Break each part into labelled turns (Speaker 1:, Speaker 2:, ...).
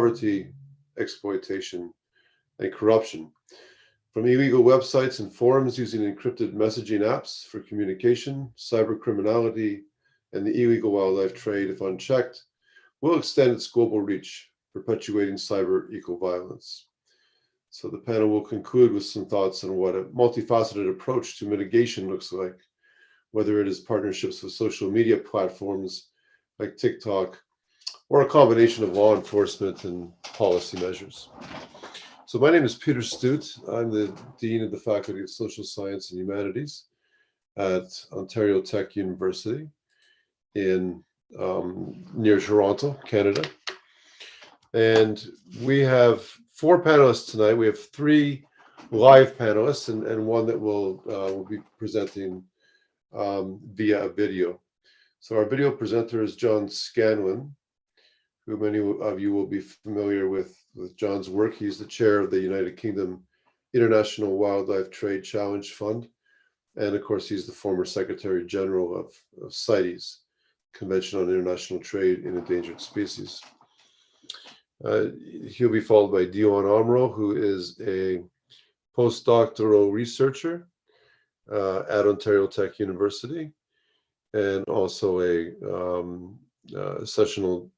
Speaker 1: poverty, exploitation, and corruption. From illegal websites and forums using encrypted messaging apps for communication, cyber criminality, and the illegal wildlife trade, if unchecked, will extend its global reach, perpetuating cyber ecoviolence. So the panel will conclude with some thoughts on what a multifaceted approach to mitigation looks like, whether it is partnerships with social media platforms like TikTok, or a combination of law enforcement and policy measures. So my name is Peter Stute. I'm the Dean of the Faculty of Social Science and Humanities at Ontario Tech University in near Toronto, Canada. And we have 4 panelists tonight. We have 3 live panelists and one that will be presenting via a video. So our video presenter is John Scanlon, who many of you will be familiar with John's work. He's the chair of the United Kingdom International Wildlife Trade Challenge Fund. And of course, he's the former Secretary General of CITES, Convention on International Trade in Endangered Species. He'll be followed by Dion Amro, who is a postdoctoral researcher at Ontario Tech University, and also a sessional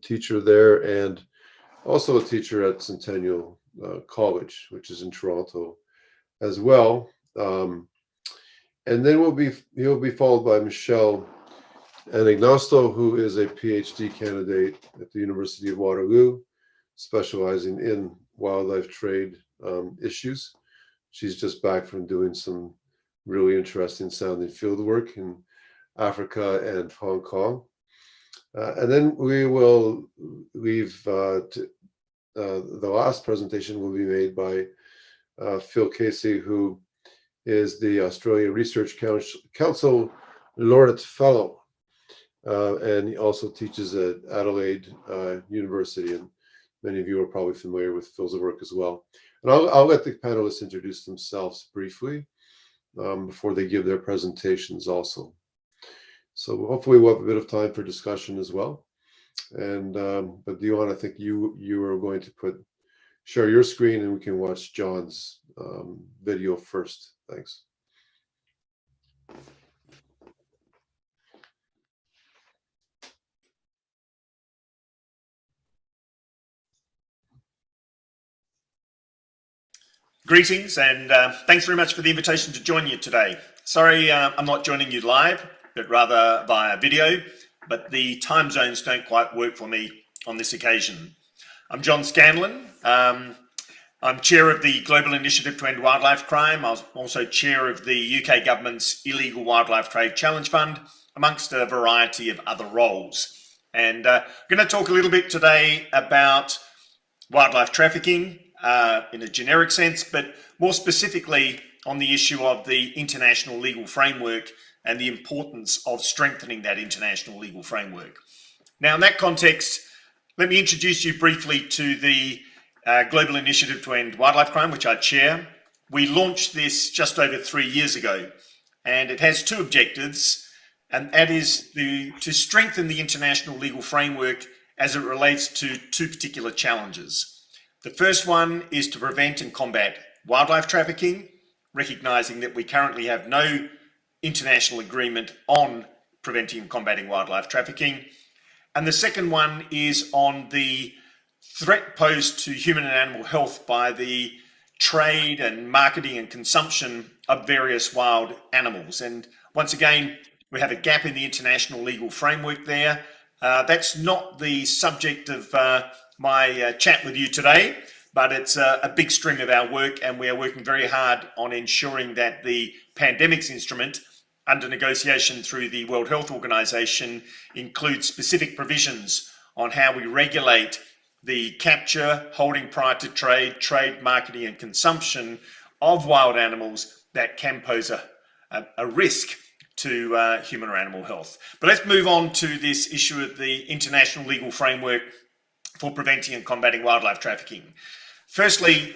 Speaker 1: teacher there, and also a teacher at Centennial College, which is in Toronto as well. And then he'll be followed by Michelle Anagnosto, who is a PhD candidate at the University of Waterloo, specializing in wildlife trade issues. She's just back from doing some really interesting sounding field work in Africa and Hong Kong. And then we will leave the last presentation will be made by Phil Casey, who is the Australia Research Council Laureate Fellow. And he also teaches at Adelaide University, and many of you are probably familiar with Phil's work as well. And I'll let the panelists introduce themselves briefly before they give their presentations also. So hopefully we'll have a bit of time for discussion as well. And but Dion, I think you are going to share your screen, and we can watch John's video first. Thanks.
Speaker 2: Greetings, and thanks very much for the invitation to join you today. Sorry, I'm not joining you live, but rather via video, but the time zones don't quite work for me on this occasion. I'm John Scanlon. I'm chair of the Global Initiative to End Wildlife Crime. I'm also chair of the UK government's Illegal Wildlife Trade Challenge Fund, amongst a variety of other roles. And I'm going to talk a little bit today about wildlife trafficking in a generic sense, but more specifically on the issue of the international legal framework and the importance of strengthening that international legal framework. Now, in that context, let me introduce you briefly to the Global Initiative to End Wildlife Crime, which I chair. We launched this just over 3 years ago, and it has 2 objectives, and that is to strengthen the international legal framework as it relates to 2 particular challenges. The first one is to prevent and combat wildlife trafficking, recognizing that we currently have no international agreement on preventing and combating wildlife trafficking. And the second one is on the threat posed to human and animal health by the trade and marketing and consumption of various wild animals. And once again, we have a gap in the international legal framework there. That's not the subject of my chat with you today, but it's a big stream of our work, and we are working very hard on ensuring that the pandemics instrument, under negotiation through the World Health Organization, includes specific provisions on how we regulate the capture, holding prior to trade, marketing and consumption of wild animals that can pose a risk to human or animal health. But let's move on to this issue of the international legal framework for preventing and combating wildlife trafficking. Firstly,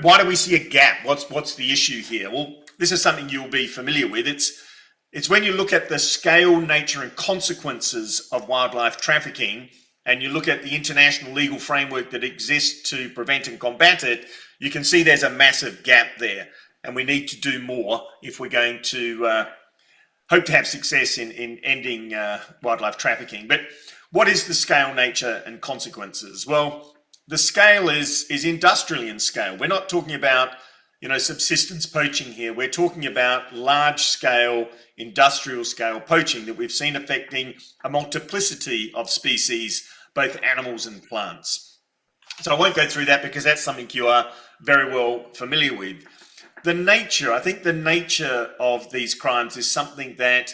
Speaker 2: why do we see a gap? What's the issue here? Well, this is something you'll be familiar with. It's when you look at the scale, nature, and consequences of wildlife trafficking and you look at the international legal framework that exists to prevent and combat it, you can see there's a massive gap there, and we need to do more if we're going to hope to have success in ending wildlife trafficking. But what is the scale, nature, and consequences? Well, the scale is industrial in scale. We're not talking about subsistence poaching here. We're talking about large-scale, industrial-scale poaching that we've seen affecting a multiplicity of species, both animals and plants. So I won't go through that because that's something you are very well familiar with. I think the nature of these crimes is something that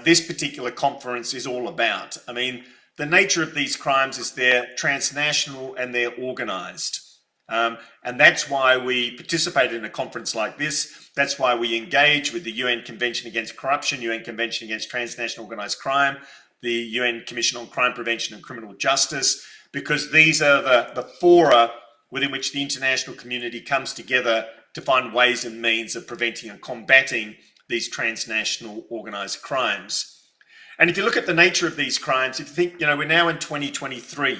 Speaker 2: this particular conference is all about. I mean, the nature of these crimes is they're transnational and they're organized. And that's why we participate in a conference like this. That's why we engage with the UN Convention Against Corruption, UN Convention Against Transnational Organized Crime, the UN Commission on Crime Prevention and Criminal Justice, because these are the fora within which the international community comes together to find ways and means of preventing and combating these transnational organized crimes. And if you look at the nature of these crimes, if you think, we're now in 2023,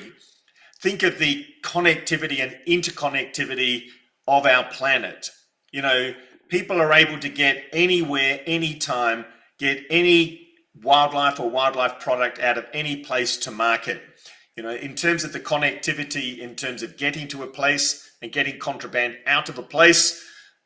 Speaker 2: think of the connectivity and interconnectivity of our planet. People are able to get anywhere, anytime, get any wildlife or wildlife product out of any place to market. In terms of the connectivity, in terms of getting to a place and getting contraband out of a place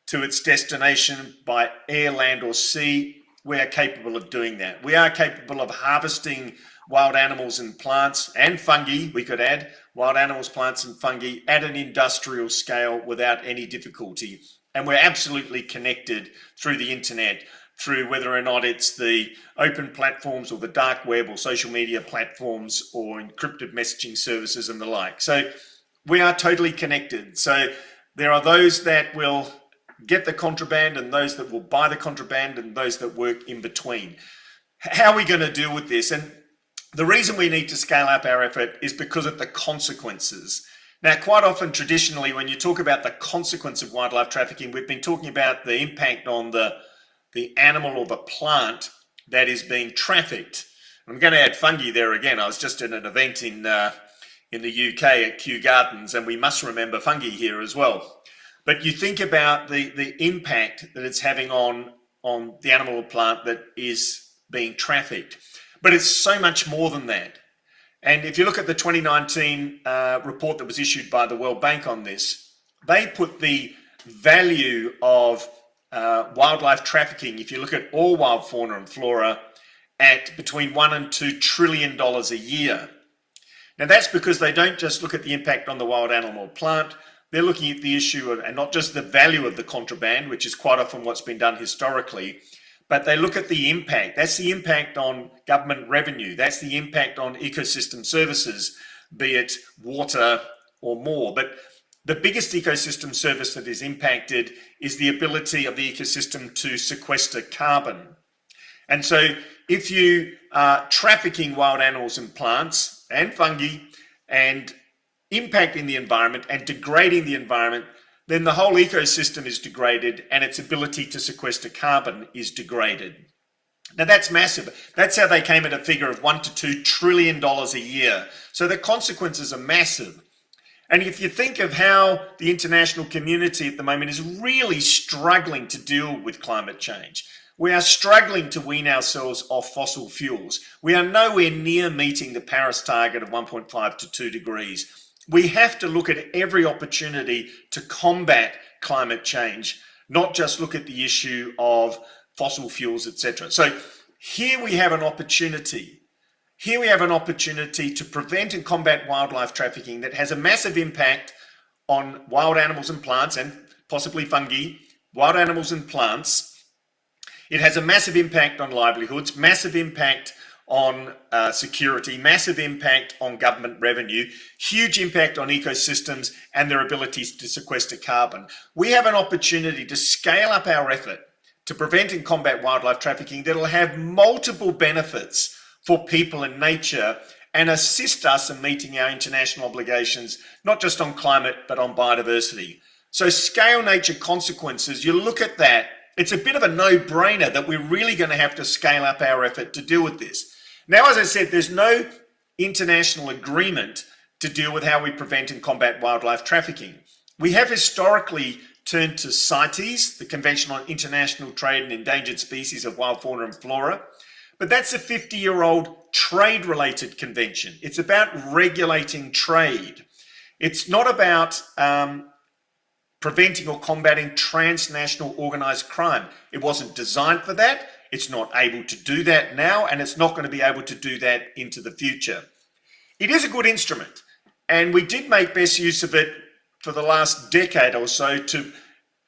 Speaker 2: to its destination by air, land, or sea, we are capable of doing that. We are capable of harvesting wild animals and plants and fungi, we could add, wild animals, plants, and fungi at an industrial scale without any difficulty. And we're absolutely connected through the internet, through whether or not it's the open platforms or the dark web or social media platforms or encrypted messaging services and the like. So we are totally connected. So there are those that will get the contraband and those that will buy the contraband and those that work in between. How are we going to deal with this? And the reason we need to scale up our effort is because of the consequences. Now, quite often, traditionally, when you talk about the consequence of wildlife trafficking, we've been talking about the impact on the animal or the plant that is being trafficked. I'm going to add fungi there again. I was just at an event in the UK at Kew Gardens, and we must remember fungi here as well. But you think about the impact that it's having on the animal or plant that is being trafficked. But it's so much more than that. And if you look at the 2019 report that was issued by the World Bank on this, they put the value of wildlife trafficking, if you look at all wild fauna and flora, at between $1 and $2 trillion a year. Now that's because they don't just look at the impact on the wild animal or plant, they're looking at the issue of, and not just the value of the contraband, which is quite often what's been done historically, but they look at the impact. That's the impact on government revenue. That's the impact on ecosystem services, be it water or more. But the biggest ecosystem service that is impacted is the ability of the ecosystem to sequester carbon. And so if you are trafficking wild animals and plants and fungi and impacting the environment and degrading the environment, then the whole ecosystem is degraded and its ability to sequester carbon is degraded. Now that's massive. That's how they came at a figure of $1 to $2 trillion a year. So the consequences are massive. And if you think of how the international community at the moment is really struggling to deal with climate change, we are struggling to wean ourselves off fossil fuels. We are nowhere near meeting the Paris target of 1.5 to 2 degrees. We have to look at every opportunity to combat climate change, not just look at the issue of fossil fuels, etc. So here we have an opportunity. Here we have an opportunity to prevent and combat wildlife trafficking that has a massive impact on wild animals and plants and possibly fungi, wild animals and plants. It has a massive impact on livelihoods, massive impact on security, massive impact on government revenue, huge impact on ecosystems and their abilities to sequester carbon. We have an opportunity to scale up our effort to prevent and combat wildlife trafficking that will have multiple benefits for people and nature and assist us in meeting our international obligations, not just on climate, but on biodiversity. So scale, nature, consequences, you look at that, it's a bit of a no-brainer that we're really going to have to scale up our effort to deal with this. Now, as I said, there's no international agreement to deal with how we prevent and combat wildlife trafficking. We have historically turned to CITES, the Convention on International Trade in Endangered Species of Wild Fauna and Flora, but that's a 50-year-old trade-related convention. It's about regulating trade. It's not about preventing or combating transnational organized crime. It wasn't designed for that. It's not able to do that now, and it's not going to be able to do that into the future. It is a good instrument, and we did make best use of it for the last decade or so to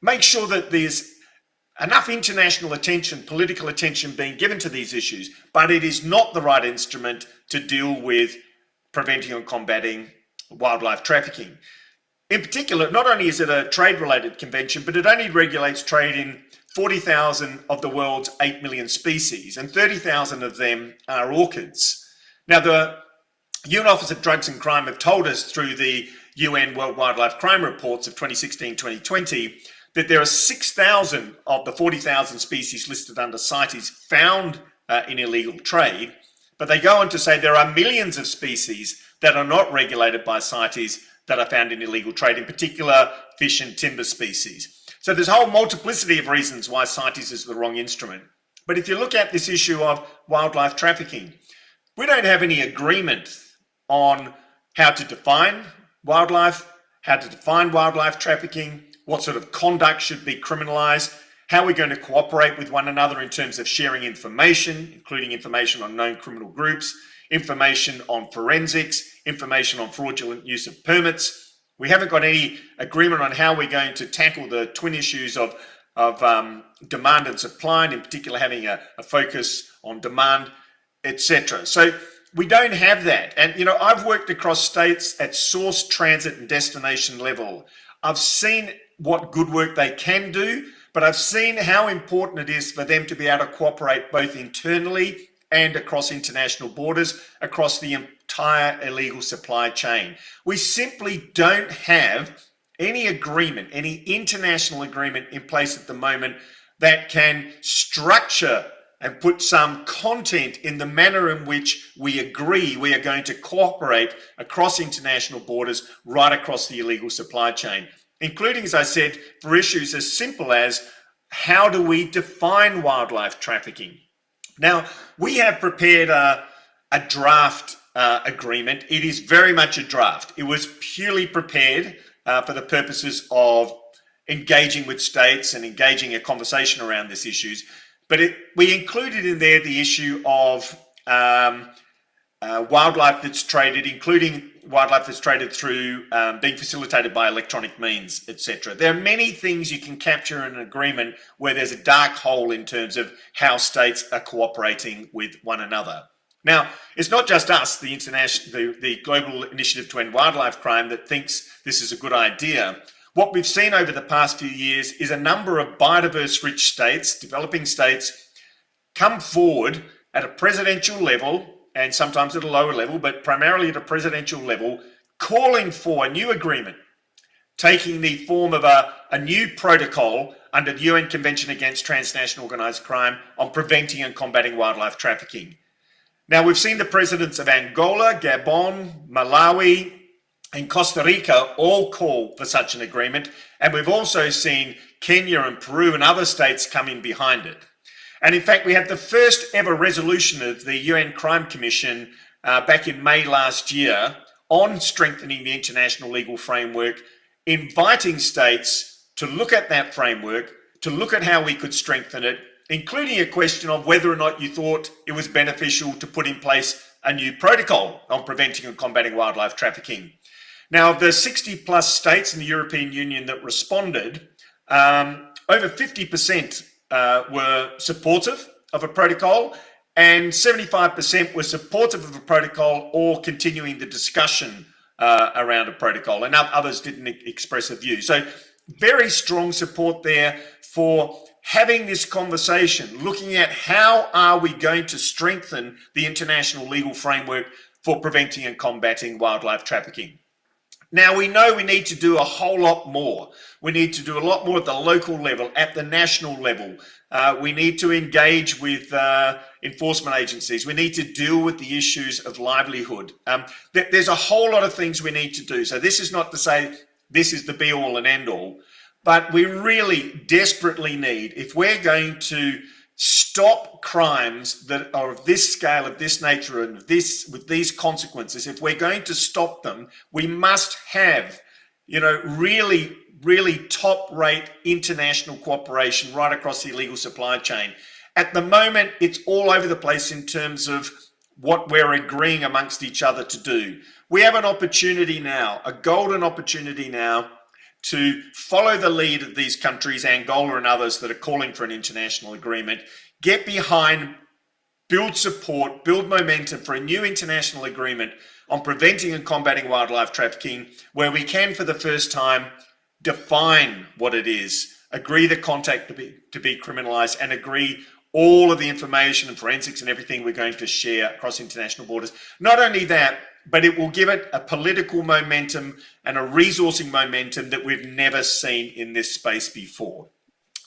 Speaker 2: make sure that there's enough international attention, political attention being given to these issues, but it is not the right instrument to deal with preventing and combating wildlife trafficking. In particular, not only is it a trade-related convention, but it only regulates trade in 40,000 of the world's 8 million species, and 30,000 of them are orchids. Now, the UN Office of Drugs and Crime have told us through the UN World Wildlife Crime Reports of 2016-2020 that there are 6,000 of the 40,000 species listed under CITES found in illegal trade, but they go on to say there are millions of species that are not regulated by CITES that are found in illegal trade, in particular fish and timber species. So there's a whole multiplicity of reasons why CITES is the wrong instrument. But if you look at this issue of wildlife trafficking, we don't have any agreement on how to define wildlife, how to define wildlife trafficking, what sort of conduct should be criminalized, how we're going to cooperate with one another in terms of sharing information, including information on known criminal groups, information on forensics, information on fraudulent use of permits. We haven't got any agreement on how we're going to tackle the twin issues of demand and supply, and in particular having a focus on demand, etc. So we don't have that. And, you know, I've worked across states at source, transit, and destination level. I've seen what good work they can do, but I've seen how important it is for them to be able to cooperate both internally and across international borders, across the entire illegal supply chain. We simply don't have any agreement, any international agreement in place at the moment that can structure and put some content in the manner in which we agree we are going to cooperate across international borders, right across the illegal supply chain, including, as I said, for issues as simple as how do we define wildlife trafficking? Now, we have prepared a draft agreement. It is very much a draft. It was purely prepared for the purposes of engaging with states and engaging a conversation around these issues. But we included in there the issue of wildlife that's traded, including wildlife that's traded through being facilitated by electronic means, etc. There are many things you can capture in an agreement where there's a dark hole in terms of how states are cooperating with one another. Now, it's not just us, the Global Initiative to End Wildlife Crime, that thinks this is a good idea. What we've seen over the past few years is a number of biodiverse rich states, developing states, come forward at a presidential level, and sometimes at a lower level, but primarily at a presidential level, calling for a new agreement, taking the form of a new protocol under the UN Convention Against Transnational Organized Crime on preventing and combating wildlife trafficking. Now, we've seen the presidents of Angola, Gabon, Malawi, and Costa Rica all call for such an agreement, and we've also seen Kenya and Peru and other states come in behind it. And in fact, we had the first ever resolution of the UN Crime Commission back in May last year on strengthening the international legal framework, inviting states to look at that framework, to look at how we could strengthen it, including a question of whether or not you thought it was beneficial to put in place a new protocol on preventing and combating wildlife trafficking. Now, of the 60 plus states in the European Union that responded, over 50% were supportive of a protocol, and 75% were supportive of a protocol or continuing the discussion around a protocol, and others didn't express a view. So very strong support there for having this conversation, looking at how are we going to strengthen the international legal framework for preventing and combating wildlife trafficking. Now, we know we need to do a whole lot more. We need to do a lot more at the local level, at the national level. We need to engage with enforcement agencies. We need to deal with the issues of livelihood. There's a whole lot of things we need to do. So this is not to say this is the be all and end all, but we really desperately need, if we're going to stop crimes that are of this scale, of this nature, and with these consequences, if we're going to stop them, we must have, really top-rate international cooperation right across the illegal supply chain. At the moment, it's all over the place in terms of what we're agreeing amongst each other to do. We have an opportunity now, a golden opportunity now, to follow the lead of these countries, Angola and others that are calling for an international agreement, get behind, build support, build momentum for a new international agreement on preventing and combating wildlife trafficking, where we can, for the first time, define what it is, agree the contact to be criminalized, and agree all of the information and forensics and everything we're going to share across international borders. Not only that, but it will give it a political momentum and a resourcing momentum that we've never seen in this space before.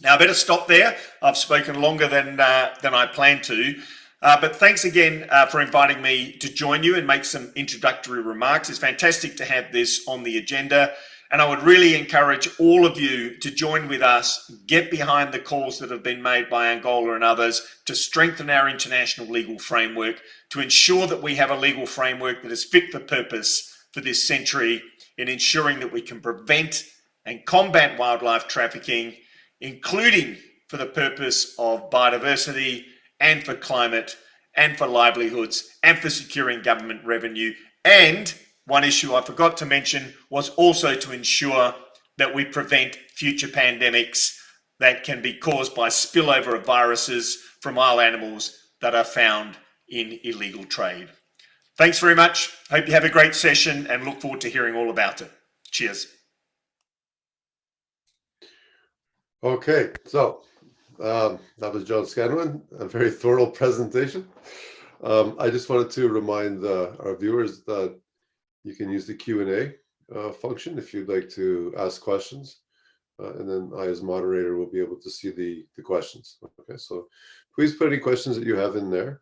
Speaker 2: Now, I better stop there. I've spoken longer than I planned to. But thanks again for inviting me to join you and make some introductory remarks. It's fantastic to have this on the agenda. And I would really encourage all of you to join with us, get behind the calls that have been made by Angola and others to strengthen our international legal framework, to ensure that we have a legal framework that is fit for purpose for this century in ensuring that we can prevent and combat wildlife trafficking, including for the purpose of biodiversity and for climate and for livelihoods and for securing government revenue. And one issue I forgot to mention was also to ensure that we prevent future pandemics that can be caused by spillover of viruses from wild animals that are found in illegal trade. Thanks very much. Hope you have a great session and look forward to hearing all about it. Cheers.
Speaker 1: Okay, so that was John Scanlon, a very thorough presentation. I just wanted to remind our viewers that you can use the Q&A function if you'd like to ask questions, and then I, as moderator, will be able to see the questions. Okay, so please put any questions that you have in there.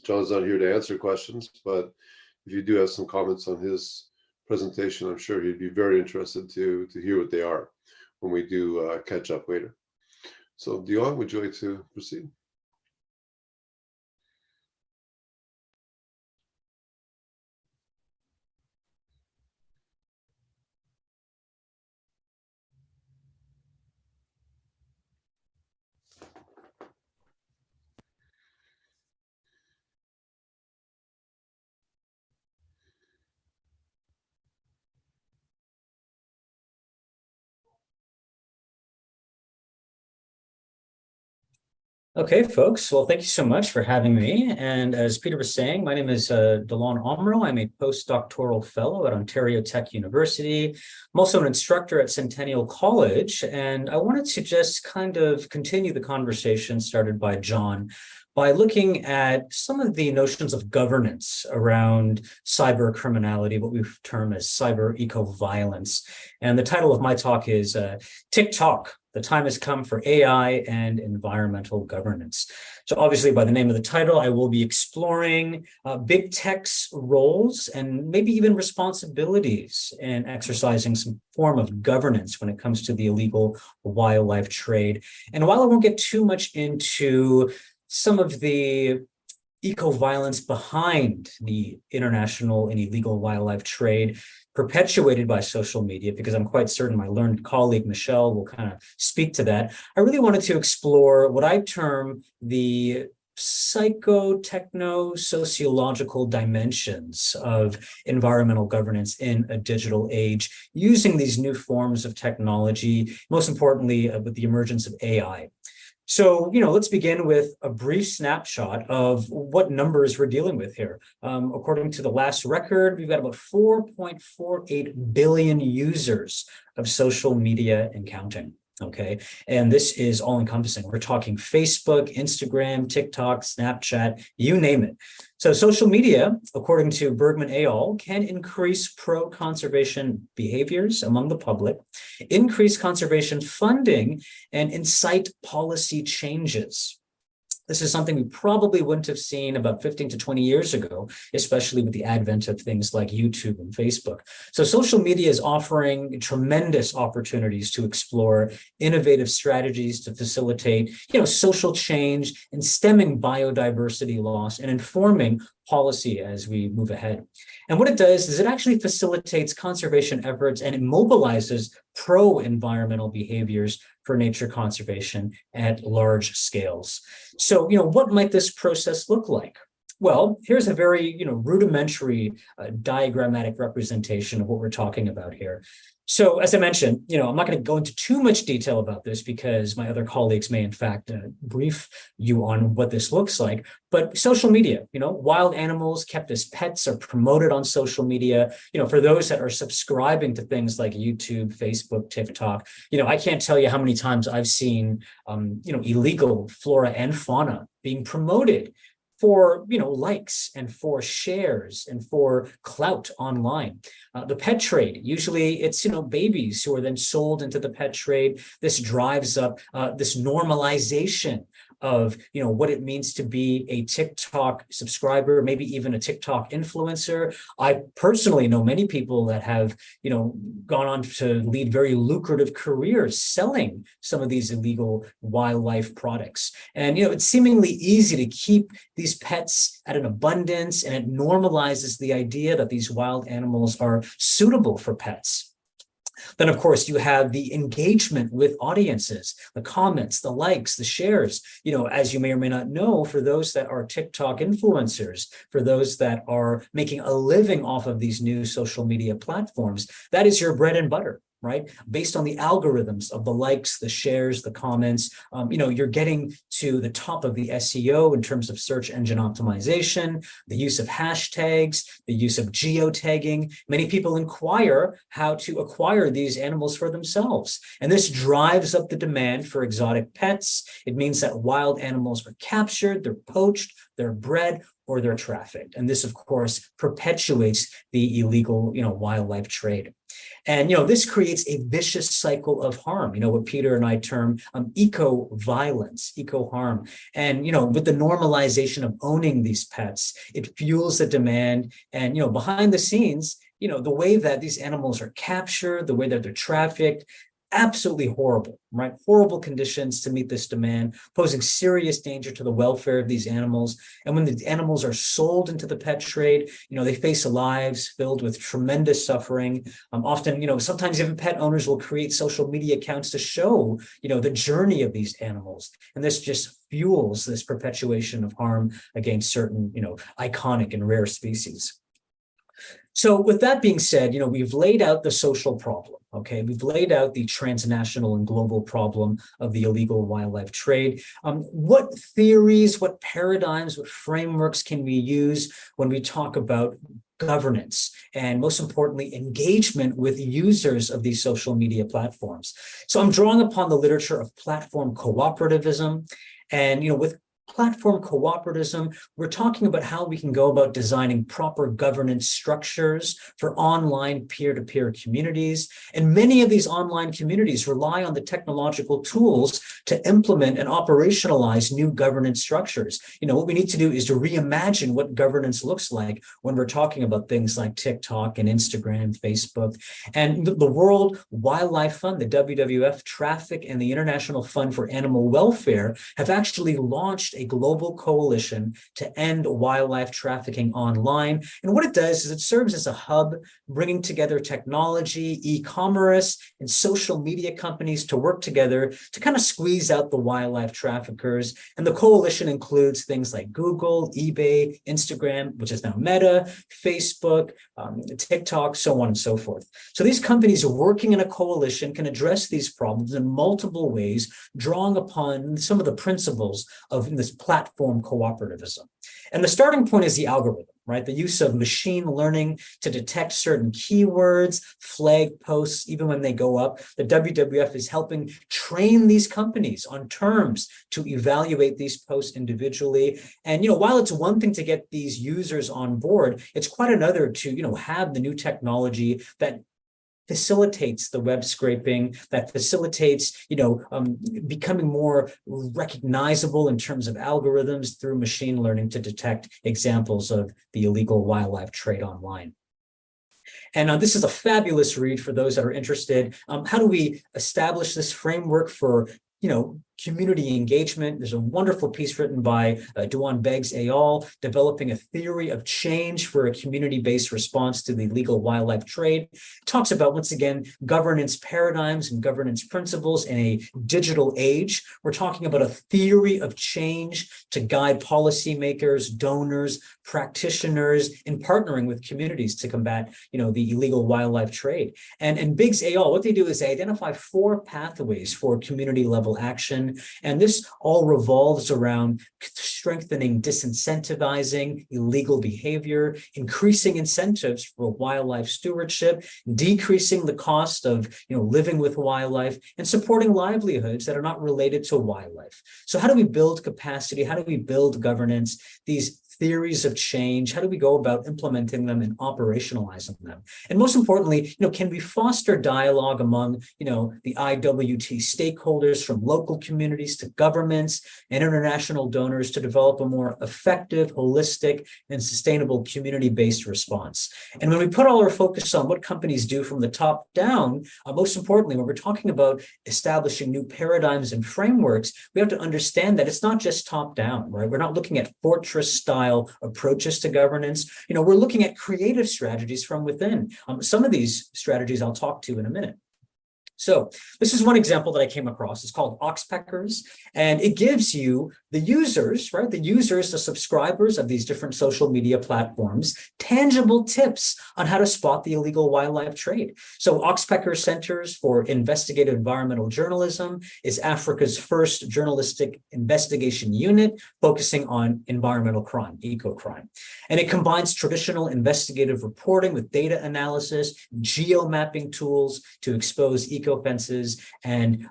Speaker 1: John's not here to answer questions, but if you do have some comments on his presentation, I'm sure he'd be very interested to hear what they are when we do catch up later. So, Dion, would you like to proceed?
Speaker 3: Okay, folks. Well, thank you so much for having me. And as Peter was saying, my name is Delon Omro. I'm a postdoctoral fellow at Ontario Tech University. I'm also an instructor at Centennial College. And I wanted to just kind of continue the conversation started by John by looking at some of the notions of governance around cyber criminality, what we term as cyber eco-violence. And the title of my talk is GI-TOC. The time has come for AI and environmental governance. So obviously, by the name of the title, I will be exploring big tech's roles and maybe even responsibilities in exercising some form of governance when it comes to the illegal wildlife trade. And while I won't get too much into some of the eco-violence behind the international and illegal wildlife trade perpetuated by social media, because I'm quite certain my learned colleague, Michelle, will kind of speak to that. I really wanted to explore what I term the psycho-techno-sociological dimensions of environmental governance in a digital age, using these new forms of technology, most importantly, with the emergence of AI. So, let's begin with a brief snapshot of what numbers we're dealing with here. According to the last record, we've got about 4.48 billion users of social media and counting. Okay, and this is all encompassing. We're talking Facebook, Instagram, TikTok, Snapchat, you name it. So social media, according to Bergman et al., can increase pro-conservation behaviors among the public, increase conservation funding, and incite policy changes. This is something we probably wouldn't have seen about 15 to 20 years ago, especially with the advent of things like YouTube and Facebook. So social media is offering tremendous opportunities to explore innovative strategies to facilitate, social change and stemming biodiversity loss and informing policy as we move ahead. And what it does is it actually facilitates conservation efforts and it mobilizes pro-environmental behaviors for nature conservation at large scales. So, what might this process look like? Well, here's a very, rudimentary diagrammatic representation of what we're talking about here. So as I mentioned, I'm not going to go into too much detail about this because my other colleagues may in fact brief you on what this looks like. But social media, wild animals kept as pets are promoted on social media. For those that are subscribing to things like YouTube, Facebook, TikTok, I can't tell you how many times I've seen, illegal flora and fauna being promoted for likes and for shares and for clout online. The pet trade, usually it's babies who are then sold into the pet trade. This drives up this normalization of what it means to be a TikTok subscriber, maybe even a TikTok influencer. I personally know many people that have gone on to lead very lucrative careers selling some of these illegal wildlife products. And it's seemingly easy to keep these pets at an abundance, and it normalizes the idea that these wild animals are suitable for pets. Then, of course, you have the engagement with audiences, the comments, the likes, the shares. As you may or may not know, for those that are TikTok influencers, for those that are making a living off of these new social media platforms, that is your bread and butter. Right? Based on the algorithms of the likes, the shares, the comments, you're getting to the top of the SEO in terms of search engine optimization, the use of hashtags, the use of geotagging. Many people inquire how to acquire these animals for themselves. And this drives up the demand for exotic pets. It means that wild animals are captured, they're poached, they're bred, or they're trafficked. And this, of course, perpetuates the illegal, wildlife trade. And, this creates a vicious cycle of harm, what Peter and I term eco-violence, eco-harm. And, with the normalization of owning these pets, it fuels the demand. And, behind the scenes, the way that these animals are captured, the way that they're trafficked, absolutely horrible, right? Horrible conditions to meet this demand, posing serious danger to the welfare of these animals. And when the animals are sold into the pet trade, they face lives filled with tremendous suffering. Often, sometimes even pet owners will create social media accounts to show, the journey of these animals. And this just fuels this perpetuation of harm against certain, iconic and rare species. So with that being said, we've laid out the social problem, okay? We've laid out the transnational and global problem of the illegal wildlife trade. What theories, what paradigms, what frameworks can we use when we talk about governance and, most importantly, engagement with users of these social media platforms? So I'm drawing upon the literature of platform cooperativism. And, with platform cooperativism, we're talking about how we can go about designing proper governance structures for online peer-to-peer communities. And many of these online communities rely on the technological tools to implement and operationalize new governance structures. What we need to do is to reimagine what governance looks like when we're talking about things like TikTok and Instagram, Facebook. And the World Wildlife Fund, the WWF, Traffic, and the International Fund for Animal Welfare have actually launched a global coalition to end wildlife trafficking online. And what it does is it serves as a hub, bringing together technology, e-commerce, and social media companies to work together to kind of squeeze out the wildlife traffickers. And the coalition includes things like Google, eBay, Instagram, which is now Meta, Facebook, TikTok, so on and so forth. So these companies are working in a coalition, can address these problems in multiple ways, drawing upon some of the principles of this platform cooperativism. And the starting point is the algorithm, right? The use of machine learning to detect certain keywords, flag posts, even when they go up. The WWF is helping train these companies on terms to evaluate these posts individually. And, while it's one thing to get these users on board, it's quite another to, have the new technology that facilitates the web scraping, that facilitates, becoming more recognizable in terms of algorithms through machine learning to detect examples of the illegal wildlife trade online. And this is a fabulous read for those that are interested. How do we establish this framework for community engagement? There's a wonderful piece written by Duan Beggs et al., developing a theory of change for a community-based response to the illegal wildlife trade. It talks about, once again, governance paradigms and governance principles in a digital age. We're talking about a theory of change to guide policymakers, donors, practitioners in partnering with communities to combat, the illegal wildlife trade. And Biggs et al., what they do is they identify 4 pathways for community-level action. And this all revolves around strengthening disincentivizing illegal behavior, increasing incentives for wildlife stewardship, decreasing the cost of living with wildlife, and supporting livelihoods that are not related to wildlife. So how do we build capacity? How do we build governance? These theories of change, how do we go about implementing them and operationalizing them? And most importantly, can we foster dialogue among, the IWT stakeholders, from local communities to governments and international donors, to develop a more effective, holistic, and sustainable community-based response? And when we put all our focus on what companies do from the top down, most importantly, when we're talking about establishing new paradigms and frameworks, we have to understand that it's not just top down, right? We're not looking at fortress style approaches to governance. We're looking at creative strategies from within. Some of these strategies I'll talk to in a minute. So this is one example that I came across. It's called Oxpeckers, and it gives you the users, right? The users, the subscribers of these different social media platforms, tangible tips on how to spot the illegal wildlife trade. So Oxpecker Centers for Investigative Environmental Journalism is Africa's first journalistic investigation unit focusing on environmental crime, eco-crime. And it combines traditional investigative reporting with data analysis, geo-mapping tools to expose eco-fences, and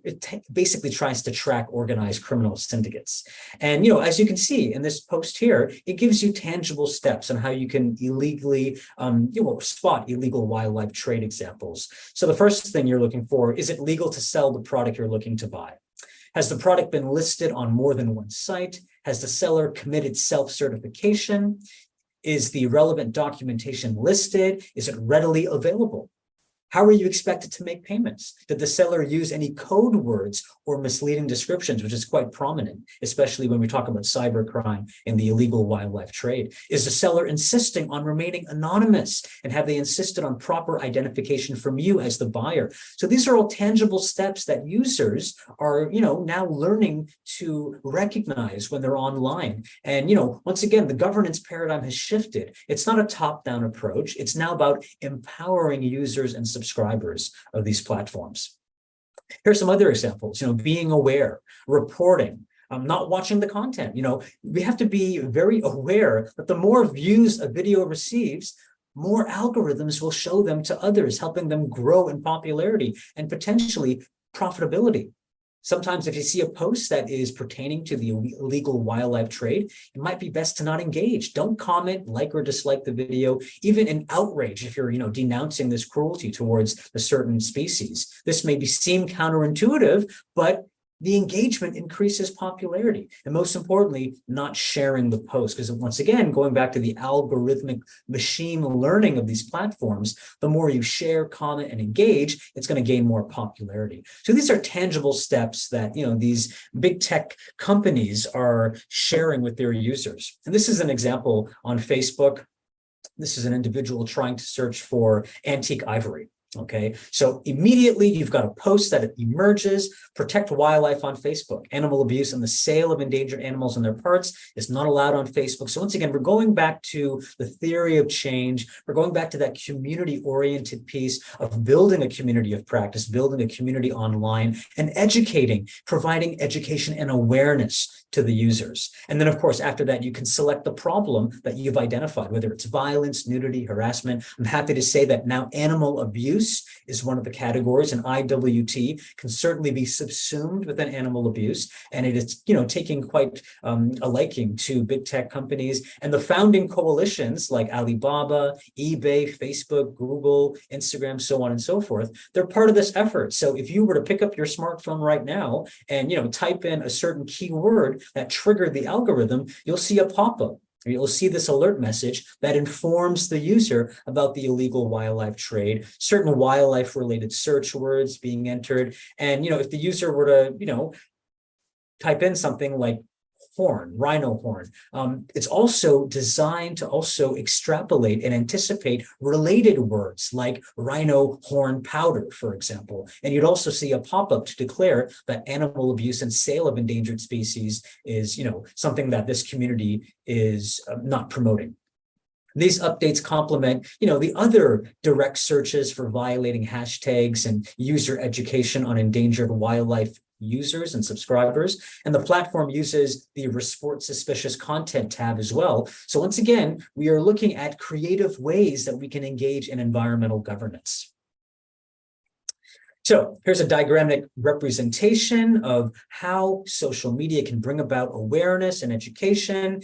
Speaker 3: it basically tries to track organized criminal syndicates. And as you can see in this post here, it gives you tangible steps on how you can illegally spot illegal wildlife trade examples. So the first thing you're looking for, is it legal to sell the product you're looking to buy? Has the product been listed on more than one site? Has the seller committed self-certification? Is the relevant documentation listed? Is it readily available? How are you expected to make payments? Did the seller use any code words or misleading descriptions, which is quite prominent, especially when we talk about cybercrime and the illegal wildlife trade? Is the seller insisting on remaining anonymous? And have they insisted on proper identification from you as the buyer? So these are all tangible steps that users are, now learning to recognize when they're online. And, once again, the governance paradigm has shifted. It's not a top-down approach. It's now about empowering users and subscribers of these platforms. Here's some other examples, being aware, reporting, not watching the content. We have to be very aware that the more views a video receives, more algorithms will show them to others, helping them grow in popularity and potentially profitability. Sometimes if you see a post that is pertaining to the illegal wildlife trade, it might be best to not engage. Don't comment, like or dislike the video, even in outrage if you're, denouncing this cruelty towards a certain species. This may seem counterintuitive, but the engagement increases popularity. And most importantly, not sharing the post. Because once again, going back to the algorithmic machine learning of these platforms, the more you share, comment, and engage, it's going to gain more popularity. So these are tangible steps that, these big tech companies are sharing with their users. And this is an example on Facebook. This is an individual trying to search for antique ivory. Okay, so immediately you've got a post that emerges: protect wildlife on Facebook. Animal abuse and the sale of endangered animals and their parts is not allowed on Facebook. So once again, we're going back to the theory of change. We're going back to that community-oriented piece of building a community of practice, building a community online, and educating, providing education and awareness to the users. And then, of course, after that, you can select the problem that you've identified, whether it's violence, nudity, harassment. I'm happy to say that now animal abuse is one of the categories, and IWT can certainly be subsumed within animal abuse. And it is, taking quite a liking to big tech companies and the founding coalitions like Alibaba, eBay, Facebook, Google, Instagram, so on and so forth. They're part of this effort. So if you were to pick up your smartphone right now and, type in a certain keyword that triggered the algorithm, you'll see a pop-up. You'll see this alert message that informs the user about the illegal wildlife trade, certain wildlife-related search words being entered. And, if the user were to, type in something like horn, rhino horn, it's also designed to also extrapolate and anticipate related words like rhino horn powder, for example. And you'd also see a pop-up to declare that animal abuse and sale of endangered species is, something that this community is not promoting. These updates complement, the other direct searches for violating hashtags and user education on endangered wildlife users and subscribers. And the platform uses the report suspicious content tab as well. So once again, we are looking at creative ways that we can engage in environmental governance. So here's a diagrammatic representation of how social media can bring about awareness and education.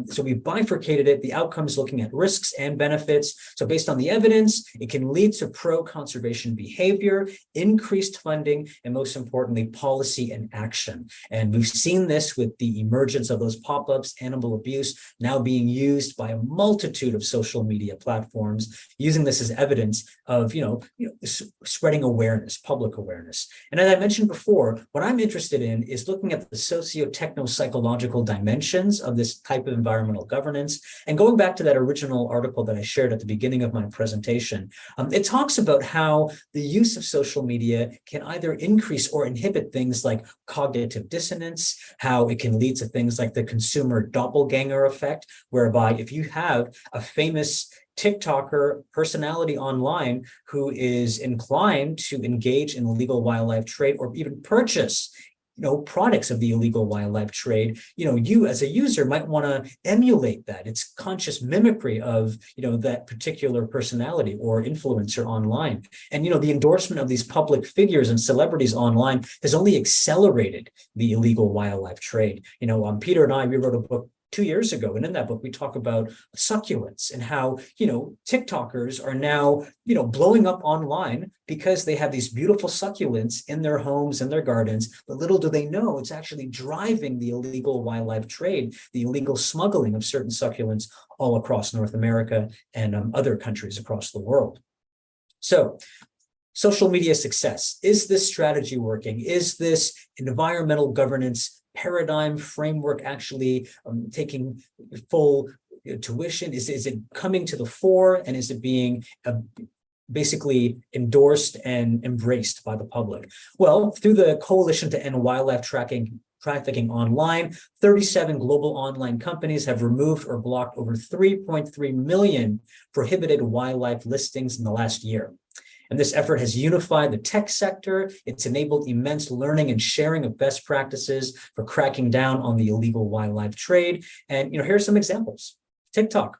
Speaker 3: So we bifurcated it, the outcomes looking at risks and benefits. So based on the evidence, it can lead to pro-conservation behavior, increased funding, and most importantly, policy and action. And we've seen this with the emergence of those pop-ups, animal abuse, now being used by a multitude of social media platforms, using this as evidence of, spreading awareness, public awareness. And as I mentioned before, what I'm interested in is looking at the socio-techno-psychological dimensions of this type of environmental governance. And going back to that original article that I shared at the beginning of my presentation, it talks about how the use of social media can either increase or inhibit things like cognitive dissonance, how it can lead to things like the consumer doppelganger effect, whereby if you have a famous TikToker personality online who is inclined to engage in illegal wildlife trade or even purchase products of the illegal wildlife trade, you as a user might want to emulate that. It's conscious mimicry of, that particular personality or influencer online. And, the endorsement of these public figures and celebrities online has only accelerated the illegal wildlife trade. Peter and I, we wrote a book 2 years ago. And in that book, we talk about succulents and how, TikTokers are now, blowing up online because they have these beautiful succulents in their homes and their gardens. But little do they know, it's actually driving the illegal wildlife trade, the illegal smuggling of certain succulents all across North America and other countries across the world. So, social media success. Is this strategy working? Is this environmental governance paradigm framework actually taking full tuition? Is it coming to the fore, and is it being basically endorsed and embraced by the public? Well, through the Coalition to End Wildlife Trafficking Online, 37 global online companies have removed or blocked over 3.3 million prohibited wildlife listings in the last year. And this effort has unified the tech sector. It's enabled immense learning and sharing of best practices for cracking down on the illegal wildlife trade. And, here are some examples. TikTok,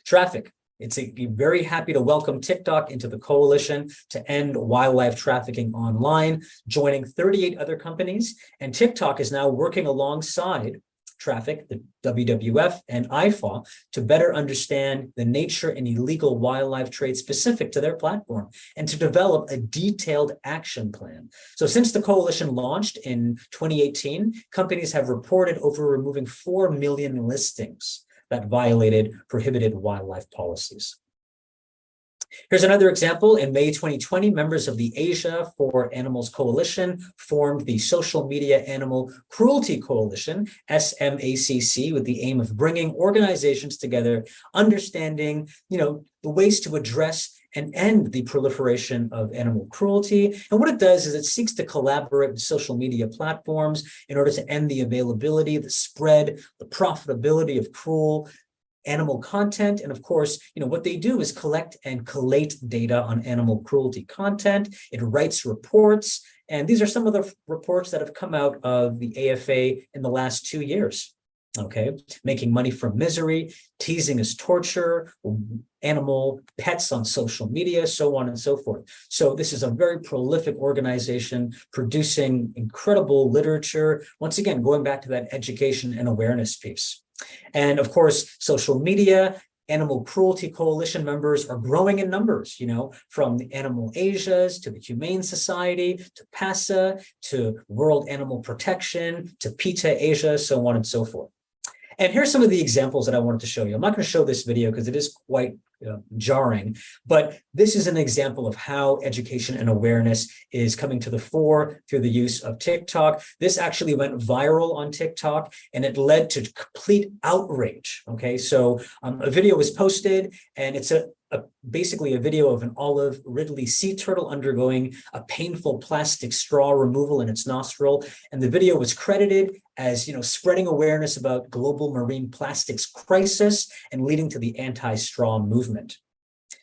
Speaker 3: traffic. It's very happy to welcome TikTok into the Coalition to End Wildlife Trafficking Online, joining 38 other companies. And TikTok is now working alongside Traffic, the WWF, and IFA to better understand the nature and illegal wildlife trade specific to their platform and to develop a detailed action plan. So since the coalition launched in 2018, companies have reported over removing 4 million listings that violated prohibited wildlife policies. Here's another example. In May 2020, members of the Asia for Animals Coalition formed the Social Media Animal Cruelty Coalition, SMACC, with the aim of bringing organizations together, understanding, the ways to address and end the proliferation of animal cruelty. And what it does is it seeks to collaborate with social media platforms in order to end the availability, the spread, the profitability of cruel animal content. And of course, what they do is collect and collate data on animal cruelty content. It writes reports. And these are some of the reports that have come out of the AFA in the last 2 years. Okay, making money from misery, teasing as torture, animal pets on social media, so on and so forth. So this is a very prolific organization producing incredible literature. Once again, going back to that education and awareness piece. And of course, social media, animal cruelty coalition members are growing in numbers, from the Animal Asias to the Humane Society, to PASA, to World Animal Protection, to PETA Asia, so on and so forth. And here's some of the examples that I wanted to show you. I'm not going to show this video because it is quite jarring, but this is an example of how education and awareness is coming to the fore through the use of TikTok. This actually went viral on TikTok and it led to complete outrage. Okay, so a video was posted and it's basically a video of an olive Ridley sea turtle undergoing a painful plastic straw removal in its nostril. And the video was credited as, spreading awareness about global marine plastics crisis and leading to the anti-straw movement.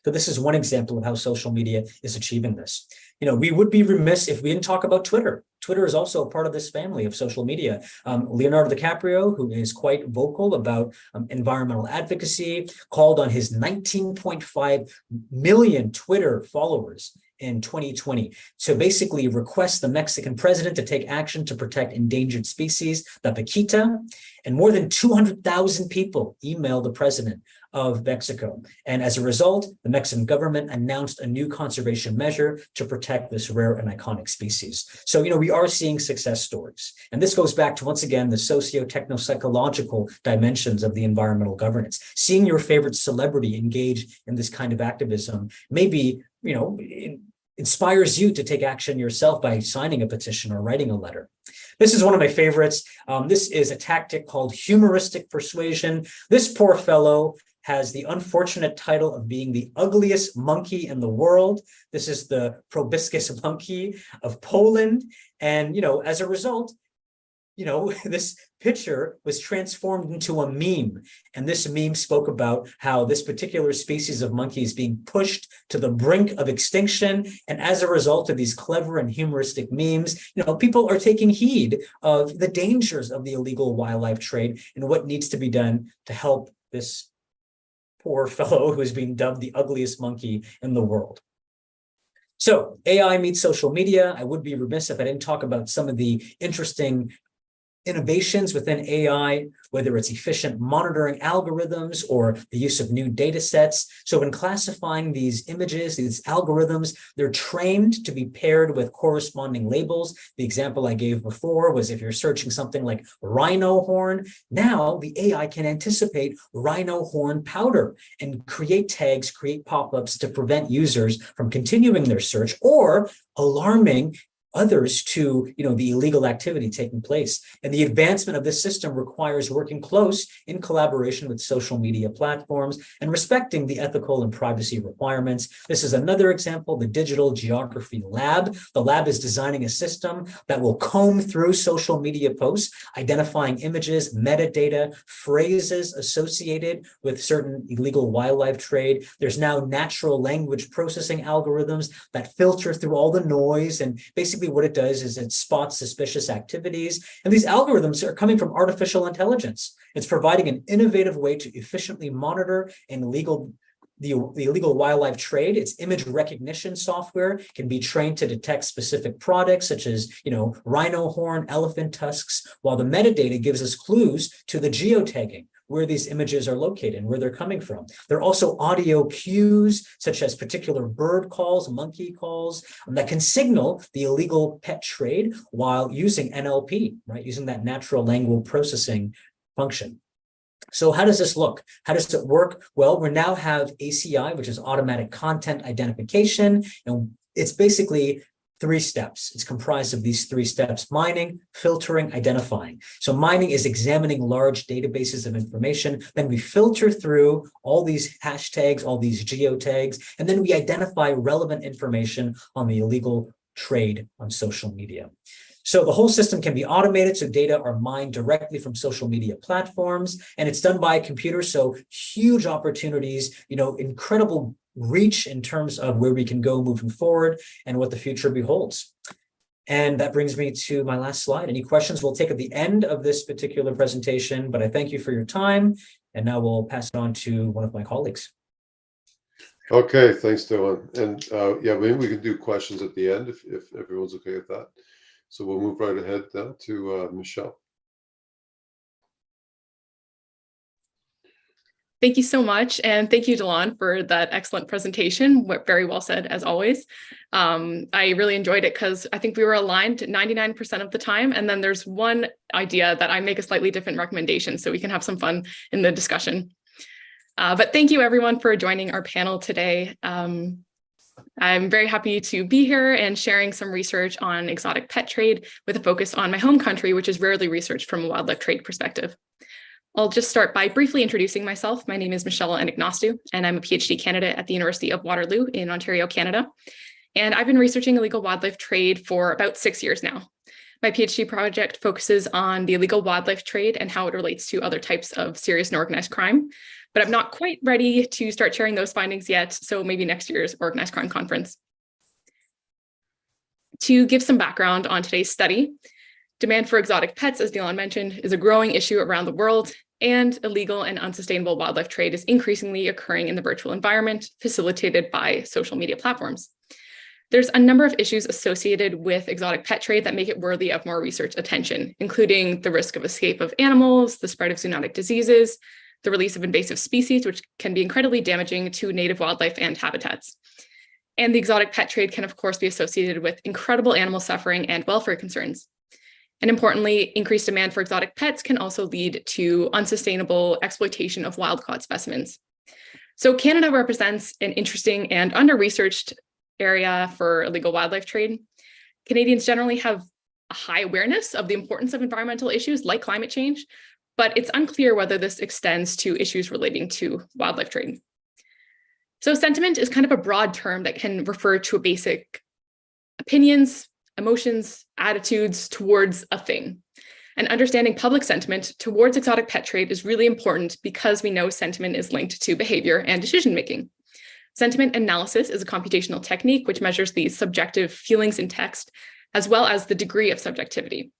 Speaker 3: So this is one example of how social media is achieving this. We would be remiss if we didn't talk about Twitter. Twitter is also a part of this family of social media. Leonardo DiCaprio, who is quite vocal about environmental advocacy, called on his 19.5 million Twitter followers in 2020 to basically request the Mexican president to take action to protect endangered species, the vaquita, and more than 200,000 people emailed the president of Mexico. And as a result, the Mexican government announced a new conservation measure to protect this rare and iconic species. So, we are seeing success stories. And this goes back to, once again, the socio-techno-psychological dimensions of the environmental governance. Seeing your favorite celebrity engage in this kind of activism maybe, inspires you to take action yourself by signing a petition or writing a letter. This is one of my favorites. This is a tactic called humoristic persuasion. This poor fellow has the unfortunate title of being the ugliest monkey in the world. This is the proboscis monkey of Poland. And, as a result, this picture was transformed into a meme. And this meme spoke about how this particular species of monkey is being pushed to the brink of extinction. And as a result of these clever and humoristic memes, people are taking heed of the dangers of the illegal wildlife trade and what needs to be done to help this poor fellow who is being dubbed the ugliest monkey in the world. So AI meets social media. I would be remiss if I didn't talk about some of the interesting innovations within AI, whether it's efficient monitoring algorithms or the use of new data sets. So when classifying these images, these algorithms, they're trained to be paired with corresponding labels. The example I gave before was if you're searching something like rhino horn, now the AI can anticipate rhino horn powder and create tags, create pop-ups to prevent users from continuing their search or alarming others to the illegal activity taking place. And the advancement of this system requires working close in collaboration with social media platforms and respecting the ethical and privacy requirements. This is another example, the Digital Geography Lab. The lab is designing a system that will comb through social media posts, identifying images, metadata, phrases associated with certain illegal wildlife trade. There's now natural language processing algorithms that filter through all the noise, and basically what it does is it spots suspicious activities. And these algorithms are coming from artificial intelligence. It's providing an innovative way to efficiently monitor the illegal wildlife trade. Its image recognition software can be trained to detect specific products such as, rhino horn, elephant tusks, while the metadata gives us clues to the geotagging, where these images are located and where they're coming from. There are also audio cues, such as particular bird calls, monkey calls, that can signal the illegal pet trade while using NLP, right? Using that natural language processing function. So how does this look? How does it work? Well, we now have ACI, which is automatic content identification, and it's basically 3 steps. It's comprised of these 3 steps: mining, filtering, identifying. So mining is examining large databases of information. Then we filter through all these hashtags, all these geotags, and then we identify relevant information on the illegal trade on social media. So the whole system can be automated, so data are mined directly from social media platforms, and it's done by a computer, so huge opportunities, incredible reach in terms of where we can go moving forward and what the future beholds. And that brings me to my last slide. Any questions we'll take at the end of this particular presentation, but I thank you for your time, and now we'll pass it on to one of my colleagues.
Speaker 1: Okay, thanks, Dylan. And yeah, maybe we can do questions at the end if everyone's okay with that. So we'll move right ahead now to Michelle.
Speaker 4: Thank you so much. And thank you, Delon, for that excellent presentation. Very well said, as always. I really enjoyed it because I think we were aligned 99% of the time. And then there's one idea that I make a slightly different recommendation, so we can have some fun in the discussion. But thank you, everyone, for joining our panel today. I'm very happy to be here and sharing some research on exotic pet trade with a focus on my home country, which is rarely researched from a wildlife trade perspective. I'll just start by briefly introducing myself. My name is Michelle Anagnostou, and I'm a PhD candidate at the University of Waterloo in Ontario, Canada. And I've been researching illegal wildlife trade for about 6 years now. My PhD project focuses on the illegal wildlife trade and how it relates to other types of serious and organized crime. But I'm not quite ready to start sharing those findings yet, so maybe next year's Organized Crime Conference. To give some background on today's study, demand for exotic pets, as Dylan mentioned, is a growing issue around the world, and illegal and unsustainable wildlife trade is increasingly occurring in the virtual environment, facilitated by social media platforms. There's a number of issues associated with exotic pet trade that make it worthy of more research attention, including the risk of escape of animals, the spread of zoonotic diseases, the release of invasive species, which can be incredibly damaging to native wildlife and habitats. And the exotic pet trade can, of course, be associated with incredible animal suffering and welfare concerns. And importantly, increased demand for exotic pets can also lead to unsustainable exploitation of wild-caught specimens. So Canada represents an interesting and under-researched area for illegal wildlife trade. Canadians generally have a high awareness of the importance of environmental issues like climate change, but it's unclear whether this extends to issues relating to wildlife trade. So sentiment is kind of a broad term that can refer to basic opinions, emotions, attitudes towards a thing. And understanding public sentiment towards exotic pet trade is really important because we know sentiment is linked to behavior and decision-making. Sentiment analysis is a computational technique which measures the subjective feelings in text, as well as the degree of subjectivity.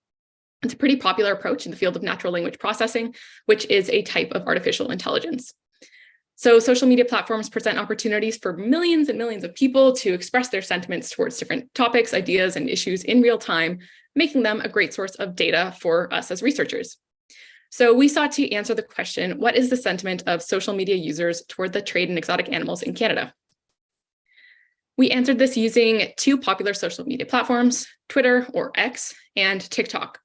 Speaker 4: It's a pretty popular approach in the field of natural language processing, which is a type of artificial intelligence. So social media platforms present opportunities for millions and millions of people to express their sentiments towards different topics, ideas, and issues in real time, making them a great source of data for us as researchers. So we sought to answer the question, what is the sentiment of social media users toward the trade in exotic animals in Canada? We answered this using 2 popular social media platforms, Twitter, or X, and TikTok.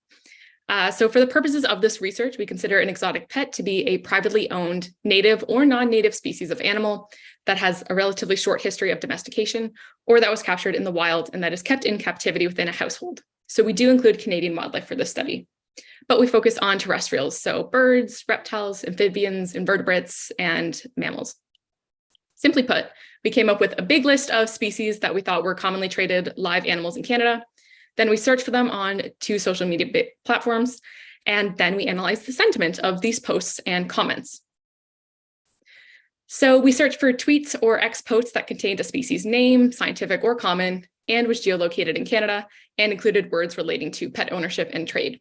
Speaker 4: So for the purposes of this research, we consider an exotic pet to be a privately owned native or non-native species of animal that has a relatively short history of domestication, or that was captured in the wild and that is kept in captivity within a household. So we do include Canadian wildlife for this study, but we focus on terrestrials, so birds, reptiles, amphibians, invertebrates, and mammals. Simply put, we came up with a big list of species that we thought were commonly traded live animals in Canada. Then we searched for them on 2 social media platforms, and then we analyzed the sentiment of these posts and comments. So we searched for tweets or X posts that contained a species name, scientific or common, and was geolocated in Canada, and included words relating to pet ownership and trade.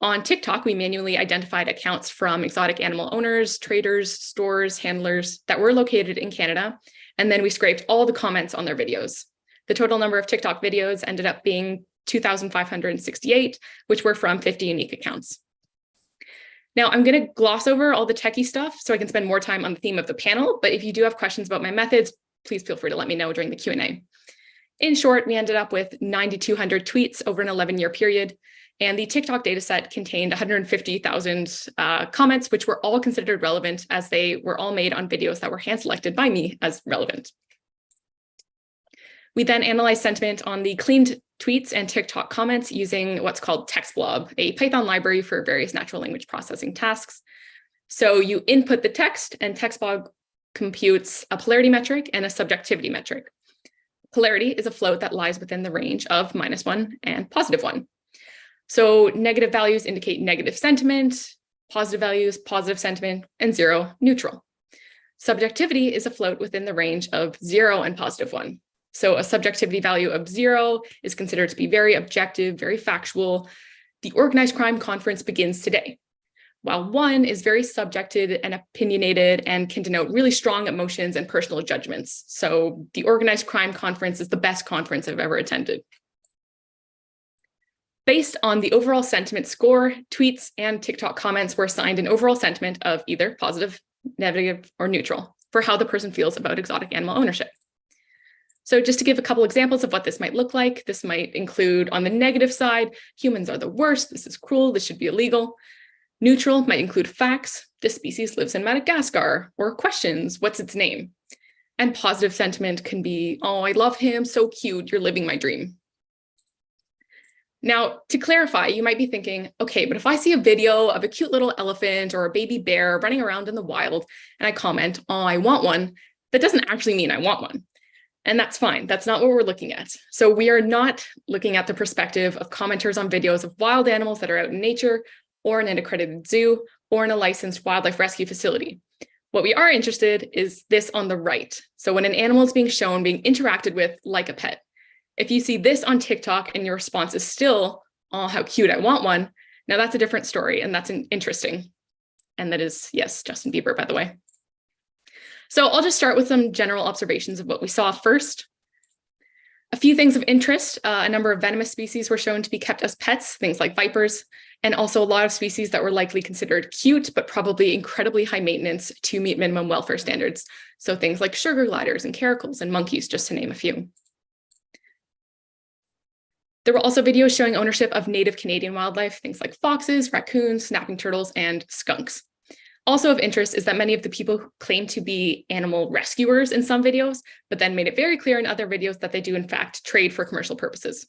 Speaker 4: On TikTok, we manually identified accounts from exotic animal owners, traders, stores, handlers that were located in Canada, and then we scraped all the comments on their videos. The total number of TikTok videos ended up being 2,568, which were from 50 unique accounts. Now, I'm going to gloss over all the techie stuff so I can spend more time on the theme of the panel, but if you do have questions about my methods, please feel free to let me know during the Q&A. In short, we ended up with 9,200 tweets over an 11-year period, and the TikTok dataset contained 150,000 comments, which were all considered relevant as they were all made on videos that were hand-selected by me as relevant. We then analyze sentiment on the cleaned tweets and TikTok comments using what's called TextBlob, a Python library for various natural language processing tasks. So you input the text and TextBlob computes a polarity metric and a subjectivity metric. Polarity is a float that lies within the range of -1 and +1. So negative values indicate negative sentiment, positive values, positive sentiment, and 0, neutral. Subjectivity is a float within the range of 0 and +1. So a subjectivity value of 0 is considered to be very objective, very factual. The organized crime conference begins today, while 1 is very subjective and opinionated and can denote really strong emotions and personal judgments. So the organized crime conference is the best conference I've ever attended. Based on the overall sentiment score, tweets and TikTok comments were assigned an overall sentiment of either positive, negative, or neutral for how the person feels about exotic animal ownership. So just to give a couple examples of what this might look like, this might include on the negative side, humans are the worst, this is cruel, this should be illegal. Neutral might include facts, this species lives in Madagascar, or questions, what's its name? And positive sentiment can be, oh, I love him, so cute, you're living my dream. Now, to clarify, you might be thinking, okay, but if I see a video of a cute little elephant or a baby bear running around in the wild, and I comment, oh, I want one, that doesn't actually mean I want one. And that's fine. That's not what we're looking at. So we are not looking at the perspective of commenters on videos of wild animals that are out in nature or in an accredited zoo or in a licensed wildlife rescue facility. What we are interested is this on the right. So when an animal is being shown, being interacted with like a pet. If you see this on TikTok and your response is still, oh, how cute, I want one. Now that's a different story and that's interesting. And that is, yes, Justin Bieber, by the way. So I'll just start with some general observations of what we saw first. A few things of interest, a number of venomous species were shown to be kept as pets, things like vipers, and also a lot of species that were likely considered cute, but probably incredibly high maintenance to meet minimum welfare standards. So things like sugar gliders and caracals and monkeys, just to name a few. There were also videos showing ownership of native Canadian wildlife, things like foxes, raccoons, snapping turtles, and skunks. Also of interest is that many of the people who claim to be animal rescuers in some videos, but then made it very clear in other videos that they do in fact trade for commercial purposes.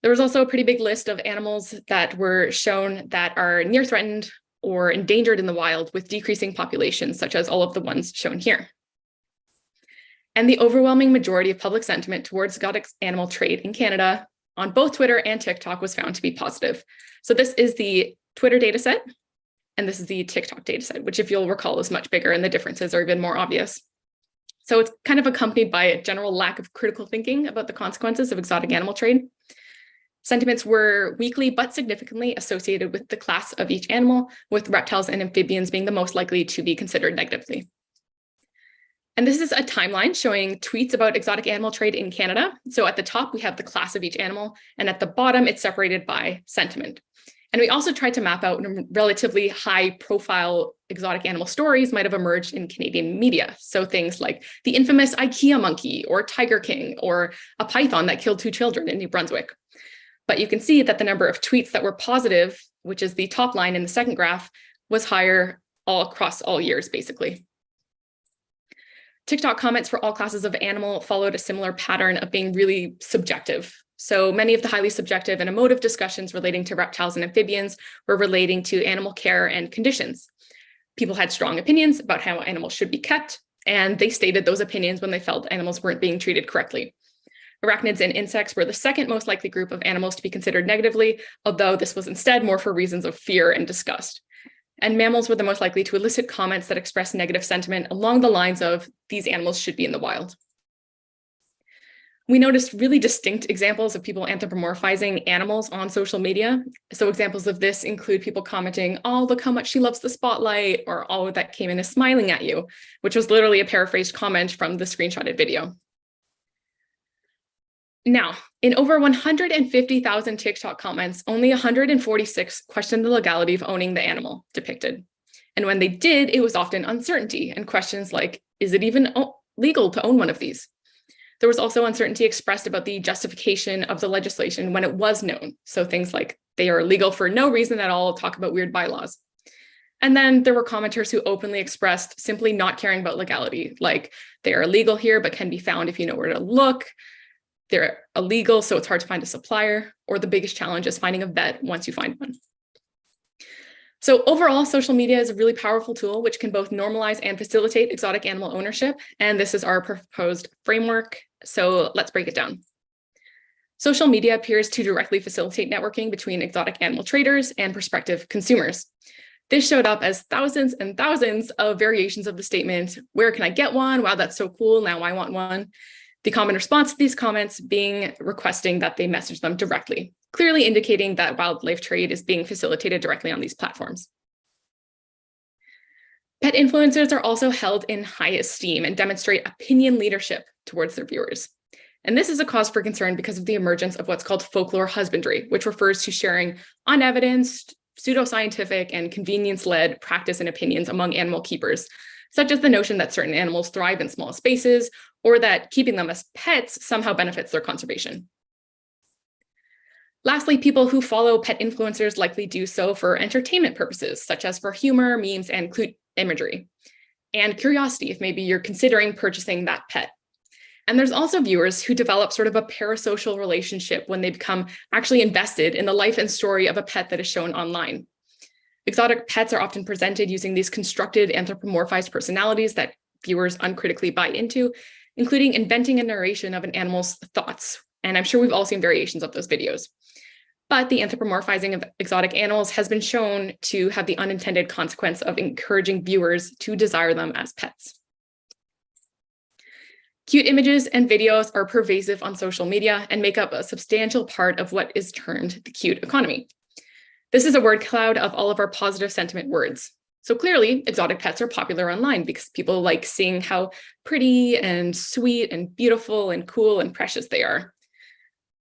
Speaker 4: There was also a pretty big list of animals that were shown that are near threatened or endangered in the wild with decreasing populations, such as all of the ones shown here. And the overwhelming majority of public sentiment towards exotic animal trade in Canada on both Twitter and TikTok was found to be positive. So this is the Twitter dataset. And this is the TikTok dataset, which if you'll recall is much bigger and the differences are even more obvious. So it's kind of accompanied by a general lack of critical thinking about the consequences of exotic animal trade. Sentiments were weakly but significantly associated with the class of each animal, with reptiles and amphibians being the most likely to be considered negatively. And this is a timeline showing tweets about exotic animal trade in Canada. So at the top, we have the class of each animal, and at the bottom, it's separated by sentiment. And we also tried to map out relatively high profile exotic animal stories might have emerged in Canadian media. So things like the infamous IKEA monkey or Tiger King or a python that killed 2 children in New Brunswick. But you can see that the number of tweets that were positive, which is the top line in the second graph, was higher all across all years, basically. TikTok comments for all classes of animal followed a similar pattern of being really subjective. So many of the highly subjective and emotive discussions relating to reptiles and amphibians were relating to animal care and conditions. People had strong opinions about how animals should be kept, and they stated those opinions when they felt animals weren't being treated correctly. Arachnids and insects were the second most likely group of animals to be considered negatively, although this was instead more for reasons of fear and disgust. And mammals were the most likely to elicit comments that express negative sentiment along the lines of, these animals should be in the wild. We noticed really distinct examples of people anthropomorphizing animals on social media. So examples of this include people commenting, oh, look how much she loves the spotlight, or oh, that caiman is smiling at you, which was literally a paraphrased comment from the screenshotted video. Now, in over 150,000 TikTok comments, only 146 questioned the legality of owning the animal depicted. And when they did, it was often uncertainty and questions like, is it even legal to own one of these? There was also uncertainty expressed about the justification of the legislation when it was known. So things like they are illegal for no reason at all, talk about weird bylaws. And then there were commenters who openly expressed simply not caring about legality, like they are illegal here, but can be found if you know where to look. They're illegal, so it's hard to find a supplier, or the biggest challenge is finding a vet once you find one. So overall, social media is a really powerful tool which can both normalize and facilitate exotic animal ownership. And this is our proposed framework. So let's break it down. Social media appears to directly facilitate networking between exotic animal traders and prospective consumers. This showed up as thousands and thousands of variations of the statement, where can I get one? Wow, that's so cool. Now I want one. The common response to these comments being requesting that they message them directly, clearly indicating that wildlife trade is being facilitated directly on these platforms. Pet influencers are also held in high esteem and demonstrate opinion leadership towards their viewers. And this is a cause for concern because of the emergence of what's called folklore husbandry, which refers to sharing unevidenced, pseudoscientific, and convenience-led practice and opinions among animal keepers, such as the notion that certain animals thrive in small spaces, or that keeping them as pets somehow benefits their conservation. Lastly, people who follow pet influencers likely do so for entertainment purposes, such as for humor, memes, and cute imagery, and curiosity if maybe you're considering purchasing that pet. And there's also viewers who develop sort of a parasocial relationship when they become actually invested in the life and story of a pet that is shown online. Exotic pets are often presented using these constructed anthropomorphized personalities that viewers uncritically buy into, including inventing a narration of an animal's thoughts. And I'm sure we've all seen variations of those videos. But the anthropomorphizing of exotic animals has been shown to have the unintended consequence of encouraging viewers to desire them as pets. Cute images and videos are pervasive on social media and make up a substantial part of what is termed the cute economy. This is a word cloud of all of our positive sentiment words. So clearly, exotic pets are popular online because people like seeing how pretty and sweet and beautiful and cool and precious they are.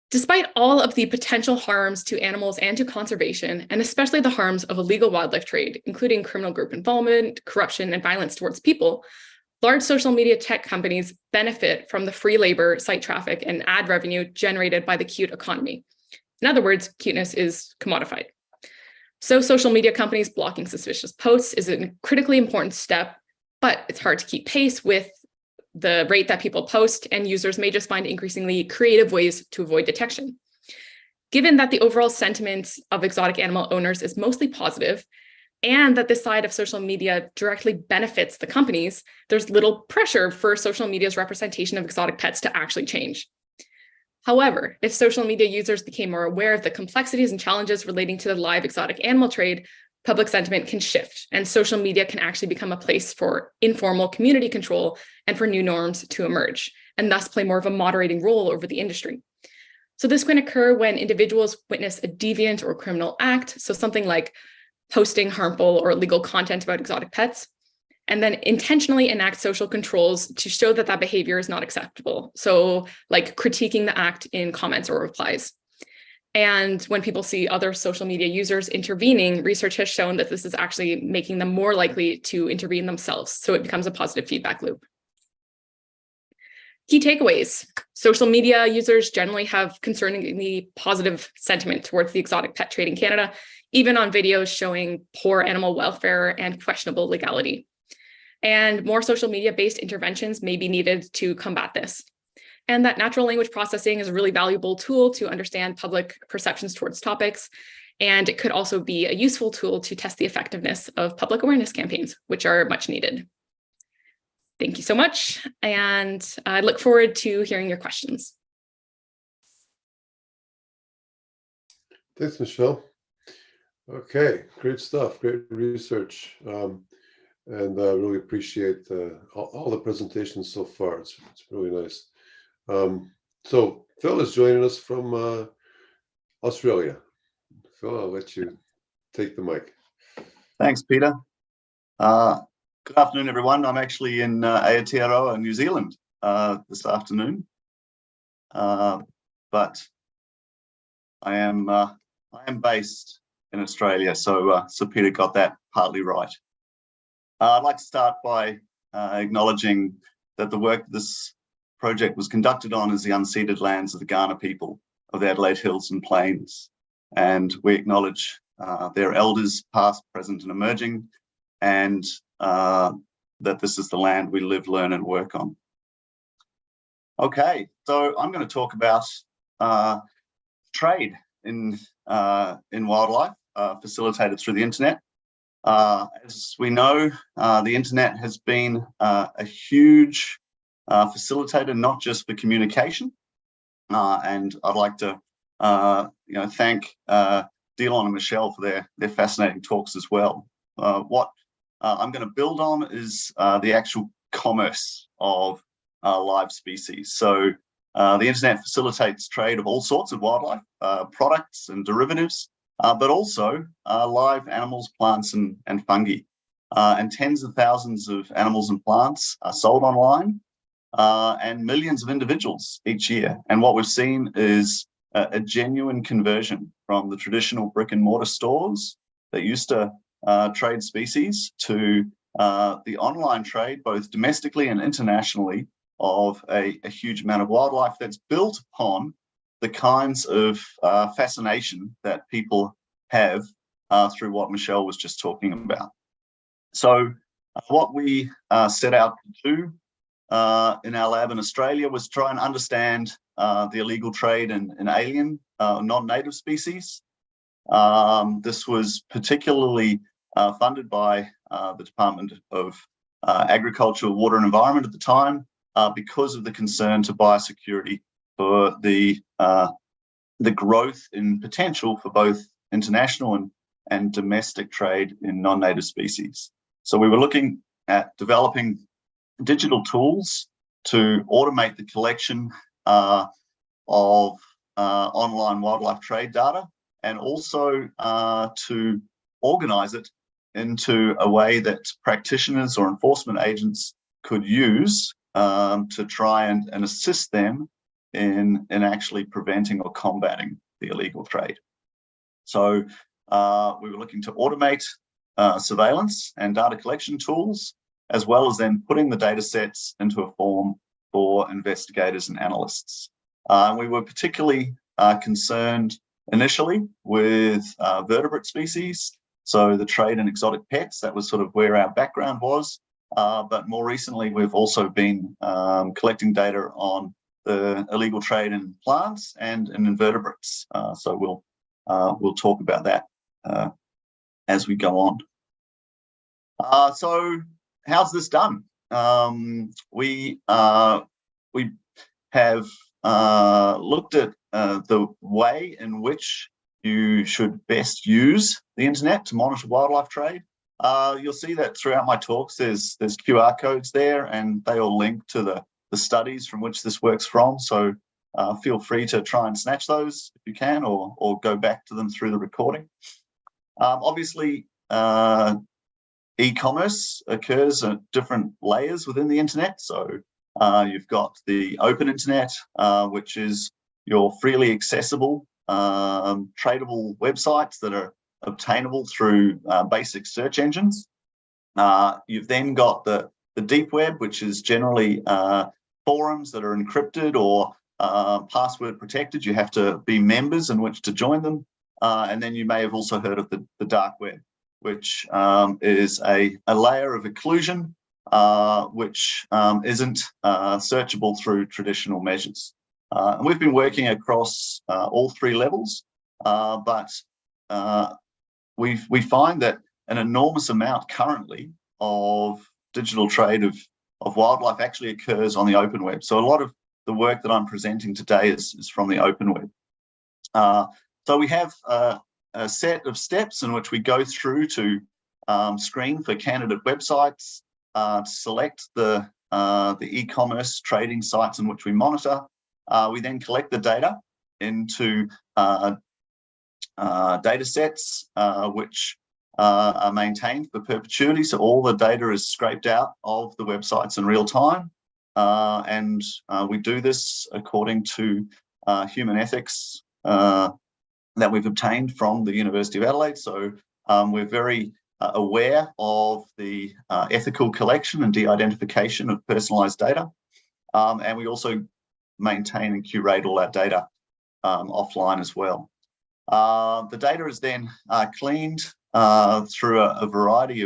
Speaker 4: Despite all of the potential harms to animals and to conservation, and especially the harms of illegal wildlife trade, including criminal group involvement, corruption, and violence towards people, large social media tech companies benefit from the free labor, site traffic, and ad revenue generated by the cute economy. In other words, cuteness is commodified. So social media companies blocking suspicious posts is a critically important step, but it's hard to keep pace with the rate that people post, and users may just find increasingly creative ways to avoid detection. Given that the overall sentiment of exotic animal owners is mostly positive, and that this side of social media directly benefits the companies, there's little pressure for social media's representation of exotic pets to actually change. However, if social media users became more aware of the complexities and challenges relating to the live exotic animal trade, public sentiment can shift, and social media can actually become a place for informal community control and for new norms to emerge, and thus play more of a moderating role over the industry. So this can occur when individuals witness a deviant or criminal act, so something like posting harmful or illegal content about exotic pets, and then intentionally enact social controls to show that that behavior is not acceptable. So like critiquing the act in comments or replies. And when people see other social media users intervening, research has shown that this is actually making them more likely to intervene themselves. So it becomes a positive feedback loop. Key takeaways. Social media users generally have concerningly positive sentiment towards the exotic pet trade in Canada, even on videos showing poor animal welfare and questionable legality. And more social media-based interventions may be needed to combat this. And that natural language processing is a really valuable tool to understand public perceptions towards topics. And it could also be a useful tool to test the effectiveness of public awareness campaigns, which are much needed. Thank you so much. And I look forward to hearing your questions.
Speaker 1: Thanks, Michelle. Okay, great stuff, great research. And I really appreciate all the presentations so far. It's really nice. So Phil is joining us from Australia. Phil, I'll let you take the mic.
Speaker 5: Thanks, Peter. Good afternoon, everyone. I'm actually in Aotearoa, New Zealand this afternoon, but I am based in Australia, so Peter got that partly right. I'd like to start by acknowledging that the work this project was conducted on is the unceded lands of the Kaurna people of the Adelaide Hills and Plains. And we acknowledge their elders, past, present, and emerging, and that this is the land we live, learn, and work on. Okay, so I'm going to talk about trade in wildlife facilitated through the internet. As we know, the internet has been a huge facilitator, not just for communication. And I'd like to, thank Delon and Michelle for their fascinating talks as well. What I'm going to build on is the actual commerce of live species. So the internet facilitates trade of all sorts of wildlife, products and derivatives, but also live animals, plants, and fungi. And tens of thousands of animals and plants are sold online, and millions of individuals each year. And what we've seen is a genuine conversion from the traditional brick and mortar stores that used to trade species to the online trade, both domestically and internationally, of a huge amount of wildlife that's built upon the kinds of fascination that people have through what Michelle was just talking about. So what we set out to do in our lab in Australia was try and understand the illegal trade in alien, non-native species. This was particularly funded by the Department of Agriculture, Water and Environment at the time, because of the concern to biosecurity for the growth in potential for both international and domestic trade in non-native species. So we were looking at developing digital tools to automate the collection of online wildlife trade data, and also to organize it into a way that practitioners or enforcement agents could use to try and assist them in actually preventing or combating the illegal trade. So we were looking to automate surveillance and data collection tools, as well as then putting the data sets into a form for investigators and analysts. We were particularly concerned initially with vertebrate species, so the trade in exotic pets. That was sort of where our background was. But more recently, we've also been collecting data on the illegal trade in plants and in invertebrates. So we'll talk about that as we go on. So how's this done? We have looked at the way in which you should best use the internet to monitor wildlife trade. You'll see that throughout my talks, there's QR codes there, and they all link to the studies from which this works from. So feel free to try and snatch those if you can, or go back to them through the recording. Obviously, e-commerce occurs at different layers within the internet. So you've got the open internet, which is your freely accessible, tradable websites that are obtainable through basic search engines. You've then got the deep web, which is generally forums that are encrypted or password protected. You have to be members in which to join them. And then you may have also heard of the dark web, which is a layer of occlusion, which isn't searchable through traditional measures. And we've been working across all three levels, but we find that an enormous amount currently of digital trade of wildlife actually occurs on the open web. So a lot of the work that I'm presenting today is from the open web. So we have a set of steps in which we go through to screen for candidate websites, to select the e-commerce trading sites in which we monitor. We then collect the data into data sets which are maintained for perpetuity. So all the data is scraped out of the websites in real time. And we do this according to human ethics that we've obtained from the University of Adelaide. So we're very aware of the ethical collection and de-identification of personalised data. And we also maintain and curate all our data offline as well. The data is then cleaned through a variety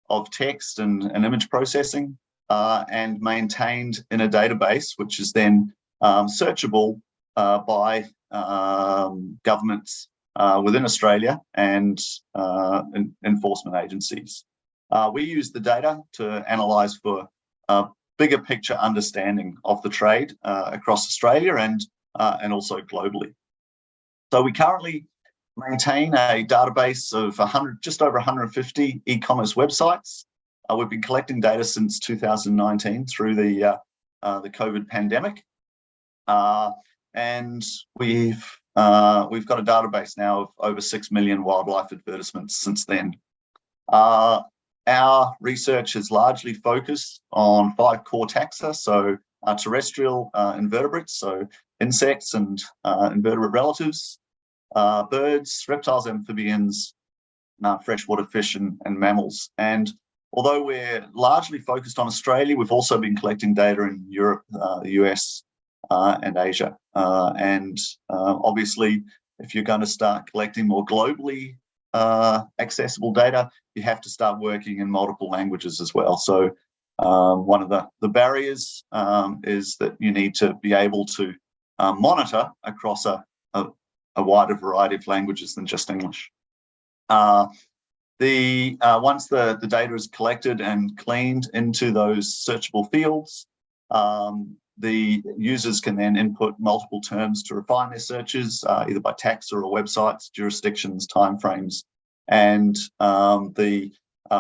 Speaker 5: of text and image processing and maintained in a database, which is then searchable by governments within Australia and enforcement agencies. We use the data to analyse for bigger picture understanding of the trade across Australia and also globally. So we currently maintain a database of just over 150 e-commerce websites. We've been collecting data since 2019 through the COVID pandemic, and we've got a database now of over 6 million wildlife advertisements since then. Our research is largely focused on 5 core taxa, so terrestrial invertebrates, so insects and invertebrate relatives, birds, reptiles, amphibians, freshwater fish and mammals. And although we're largely focused on Australia, we've also been collecting data in Europe, the US, and Asia. Obviously, if you're going to start collecting more globally accessible data, you have to start working in multiple languages as well. So one of the barriers is that you need to be able to monitor across a wider variety of languages than just English. Once the data is collected and cleaned into those searchable fields, the users can then input multiple terms to refine their searches, either by taxa or websites, jurisdictions, timeframes, and the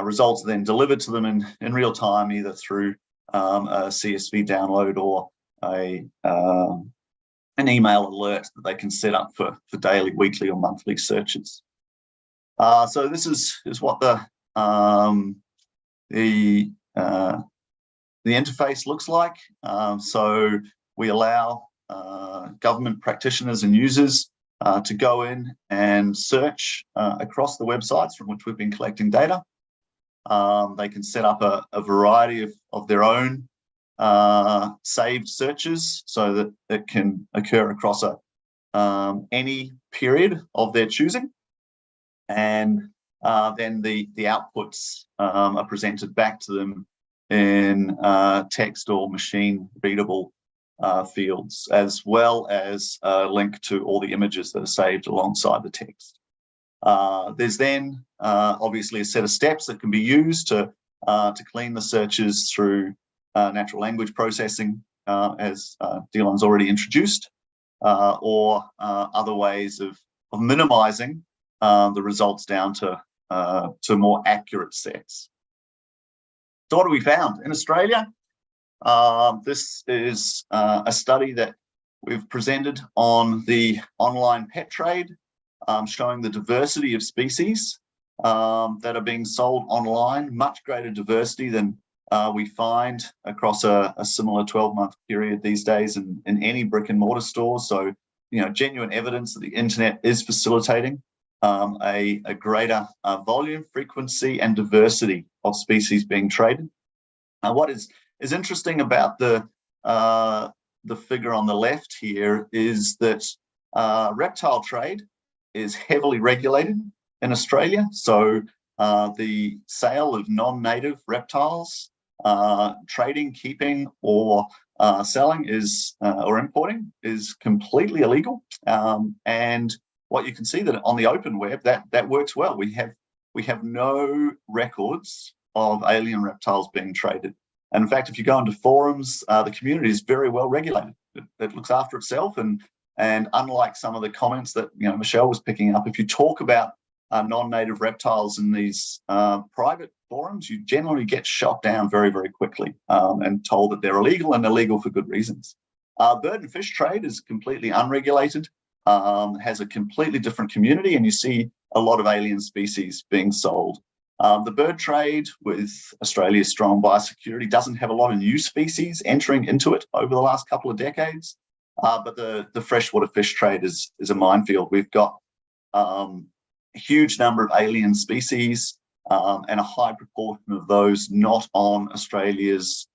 Speaker 5: results are then delivered to them in real time, either through a CSV download or an email alert that they can set up for daily, weekly, or monthly searches. So this is what the interface looks like. So we allow government practitioners and users to go in and search across the websites from which we've been collecting data. They can set up a variety of their own saved searches so that it can occur across any period of their choosing. And then the outputs are presented back to them in text or machine readable fields, as well as a link to all the images that are saved alongside the text. There's then obviously a set of steps that can be used to clean the searches through natural language processing, as Delon's already introduced, or other ways of minimizing the results down to more accurate sets. So what have we found in Australia? This is a study that we've presented on the online pet trade, showing the diversity of species that are being sold online, much greater diversity than we find across a similar 12-month period these days in any brick and mortar store. So, genuine evidence that the internet is facilitating a greater volume, frequency, and diversity of species being traded. What is interesting about the figure on the left here is that reptile trade is heavily regulated in Australia. So the sale of non-native reptiles, trading, keeping, or selling or importing is completely illegal. And what you can see that on the open web, that works well. We have no records of alien reptiles being traded. And in fact, if you go into forums, the community is very well regulated. It looks after itself. And unlike some of the comments that Michelle was picking up, if you talk about non-native reptiles in these private forums, you generally get shot down very, very quickly and told that they're illegal, and illegal for good reasons. Bird and fish trade is completely unregulated, has a completely different community, and you see a lot of alien species being sold. The bird trade, with Australia's strong biosecurity, doesn't have a lot of new species entering into it over the last couple of decades. But the freshwater fish trade is a minefield. We've got a huge number of alien species and a high proportion of those not on Australia's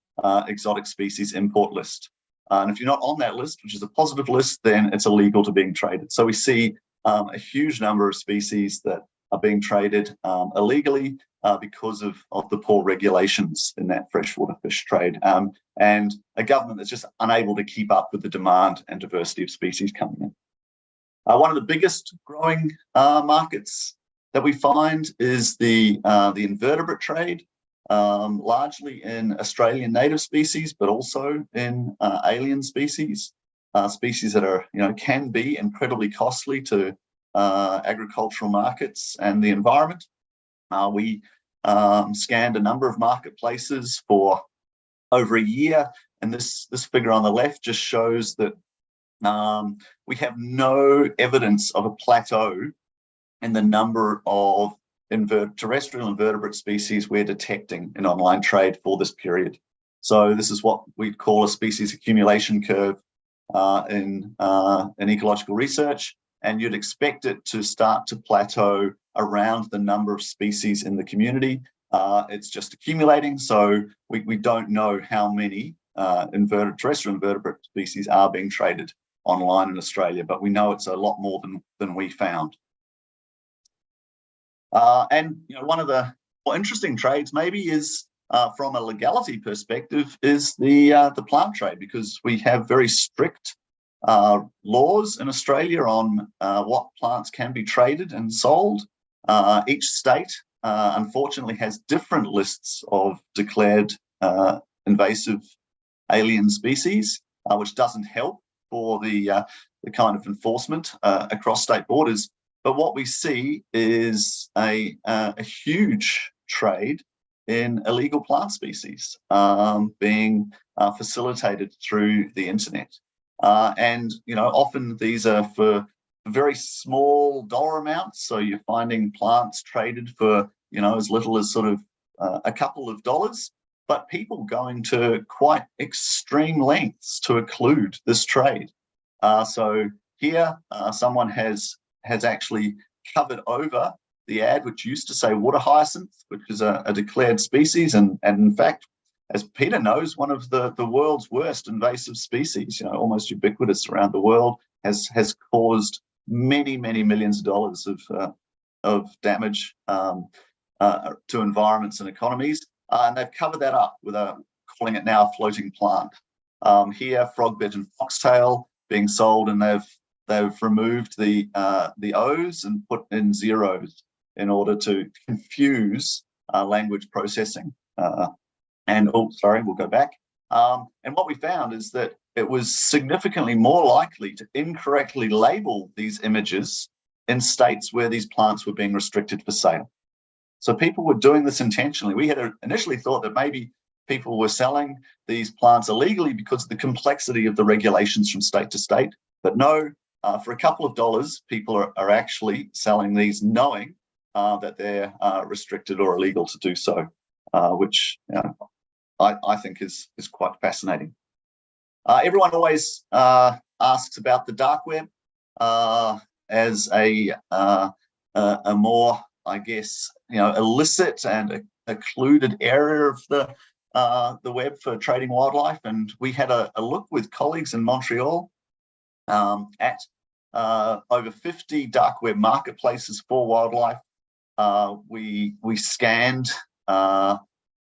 Speaker 5: exotic species import list. And if you're not on that list, which is a positive list, then it's illegal to being traded. So we see a huge number of species that are being traded illegally, because of the poor regulations in that freshwater fish trade, and a government that's just unable to keep up with the demand and diversity of species coming in. One of the biggest growing markets that we find is the invertebrate trade, largely in Australian native species, but also in alien species, species that are, can be incredibly costly to agricultural markets and the environment. We scanned a number of marketplaces for over a year, and this figure on the left just shows that we have no evidence of a plateau in the number of terrestrial invertebrate species we're detecting in online trade for this period. So this is what we call a species accumulation curve in ecological research, and you'd expect it to start to plateau around the number of species in the community. It's just accumulating, so we don't know how many terrestrial invertebrate species are being traded online in Australia, but we know it's a lot more than we found. And one of the more interesting trades maybe is, from a legality perspective, is the plant trade, because we have very strict laws in Australia on what plants can be traded and sold. Each state, unfortunately, has different lists of declared invasive alien species, which doesn't help for the kind of enforcement across state borders. But what we see is a huge trade in illegal plant species being facilitated through the internet. And often these are for very small dollar amounts. So you're finding plants traded for as little as sort of a couple of dollars, but people going to quite extreme lengths to occlude this trade. So here, someone has actually covered over the ad, which used to say water hyacinth, which is a declared species, and in fact, as Peter knows, one of the world's worst invasive species, almost ubiquitous around the world, has caused many millions of dollars of damage to environments and economies, and they've covered that up with calling it now a floating plant. Here, frogbit and foxtail being sold, and they've removed the O's and put in zeros in order to confuse language processing. And we'll go back. And what we found is that it was significantly more likely to incorrectly label these images in states where these plants were being restricted for sale. So people were doing this intentionally. We had initially thought that maybe people were selling these plants illegally because of the complexity of the regulations from state to state. But no, for a couple of dollars, people are actually selling these knowing that they're restricted or illegal to do so, which I think is quite fascinating. Everyone always asks about the dark web as a more, I guess, illicit and occluded area of the web for trading wildlife. And we had a look with colleagues in Montreal at over 50 dark web marketplaces for wildlife. We scanned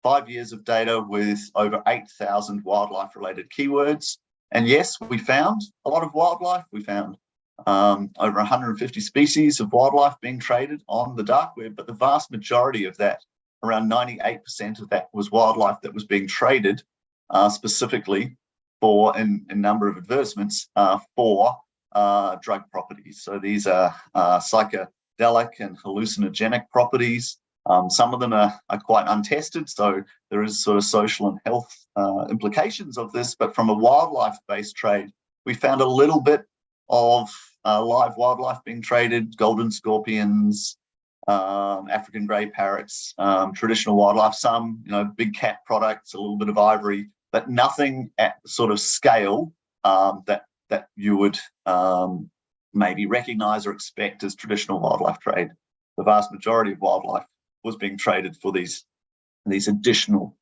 Speaker 5: 5 years of data with over 8,000 wildlife-related keywords. And yes, we found a lot of wildlife. We found over 150 species of wildlife being traded on the dark web, but the vast majority of that, around 98% of that, was wildlife that was being traded specifically for, in a number of advertisements, for drug properties. So these are psychedelic and hallucinogenic properties. Some of them are quite untested, so there is sort of social and health implications of this. But from a wildlife-based trade, we found a little bit of live wildlife being traded: golden scorpions, African grey parrots, traditional wildlife, some big cat products, a little bit of ivory, but nothing at the sort of scale that you would maybe recognise or expect as traditional wildlife trade. The vast majority of wildlife was being traded for these additional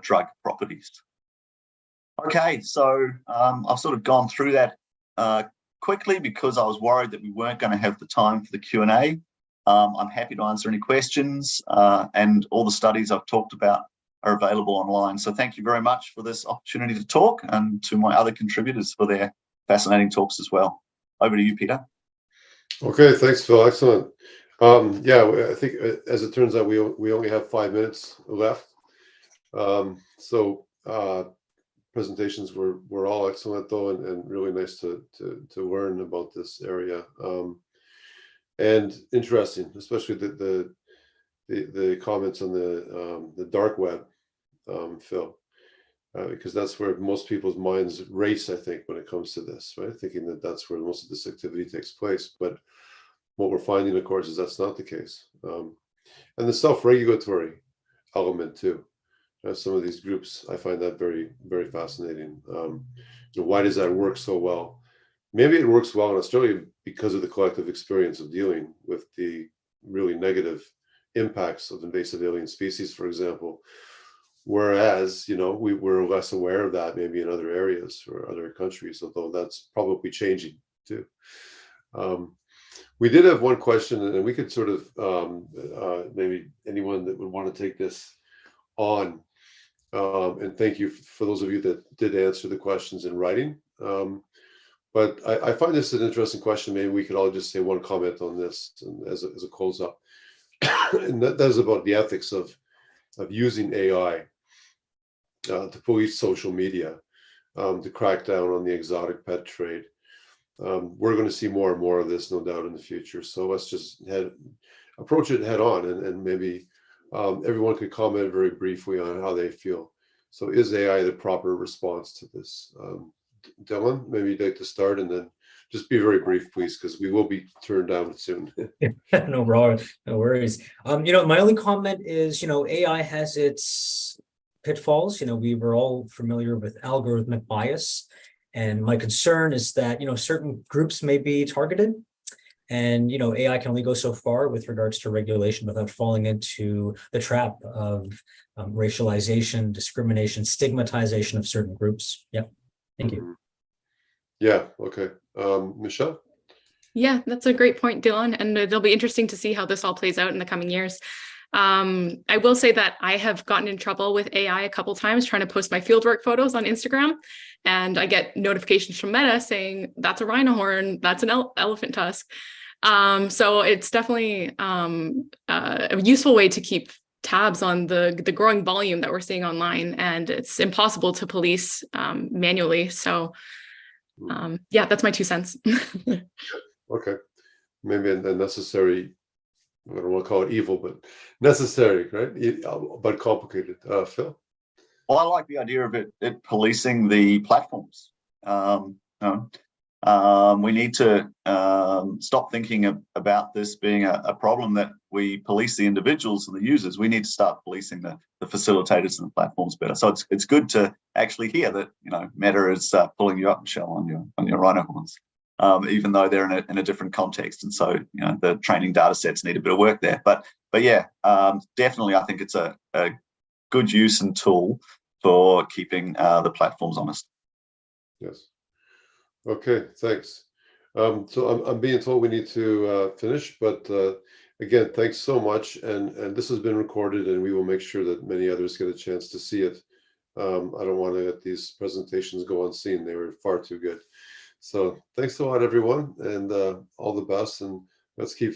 Speaker 5: drug properties. Okay, so I've sort of gone through that quickly because I was worried that we weren't going to have the time for the Q&A. I'm happy to answer any questions, and all the studies I've talked about are available online. So thank you very much for this opportunity to talk, and to my other contributors for their fascinating talks as well. Over to you, Peter.
Speaker 1: Okay, thanks, Phil. Excellent. Yeah, I think as it turns out, we only have 5 minutes left. So presentations were all excellent though, and really nice to learn about this area. And interesting, especially the comments on the dark web, Phil, because that's where most people's minds race, I think, when it comes to this, right? Thinking that that's where most of this activity takes place. But what we're finding, of course, is that's not the case. And the self-regulatory element too. Some of these groups, I find that very, very fascinating. Why does that work so well? Maybe it works well in Australia because of the collective experience of dealing with the really negative impacts of invasive alien species, for example. Whereas, we were less aware of that maybe in other areas or other countries, although that's probably changing too. We did have one question, and we could sort of maybe anyone that would want to take this on. And thank you for those of you that did answer the questions in writing. But I find this an interesting question. Maybe we could all just say one comment on this and as a close up. And that is about the ethics of using AI to police social media, to crack down on the exotic pet trade. We're going to see more and more of this, no doubt, in the future. So let's just approach it head on, and maybe everyone could comment very briefly on how they feel. So is AI the proper response to this? Dylan, maybe you'd like to start, and then just be very brief, please, because we will be turned down soon.
Speaker 3: No problem, no worries. My only comment is, AI has its pitfalls. We were all familiar with algorithmic bias. And my concern is that, certain groups may be targeted. And, AI can only go so far with regards to regulation without falling into the trap of racialization, discrimination, stigmatization of certain groups. Yep. Thank you.
Speaker 1: Yeah. Okay. Michelle?
Speaker 4: Yeah, that's a great point, Dylan. And it'll be interesting to see how this all plays out in the coming years. I will say that I have gotten in trouble with AI a couple times trying to post my fieldwork photos on Instagram, and I get notifications from Meta saying that's a rhino horn, that's an elephant tusk. So it's definitely a useful way to keep tabs on the growing volume that we're seeing online, and it's impossible to police manually. So yeah, that's my 2 cents.
Speaker 1: Okay. Maybe a necessary, I don't want to call it evil, but necessary, right? But complicated. Phil?
Speaker 5: Well, I like the idea of it policing the platforms. We need to stop thinking about this being a problem that we police the individuals and the users. We need to start policing the facilitators and the platforms better. So it's good to actually hear that Meta is pulling you up, Michelle, on your rhino horns, even though they're in a different context, and so the training data sets need a bit of work there. But yeah, definitely, I think it's a good use and tool for keeping the platforms honest.
Speaker 1: Yes. Okay, thanks. So I'm being told we need to finish, but again, thanks so much. And this has been recorded, and we will make sure that many others get a chance to see it. I don't want to let these presentations go unseen. They were far too good. So thanks a lot, everyone, and all the best. And let's keep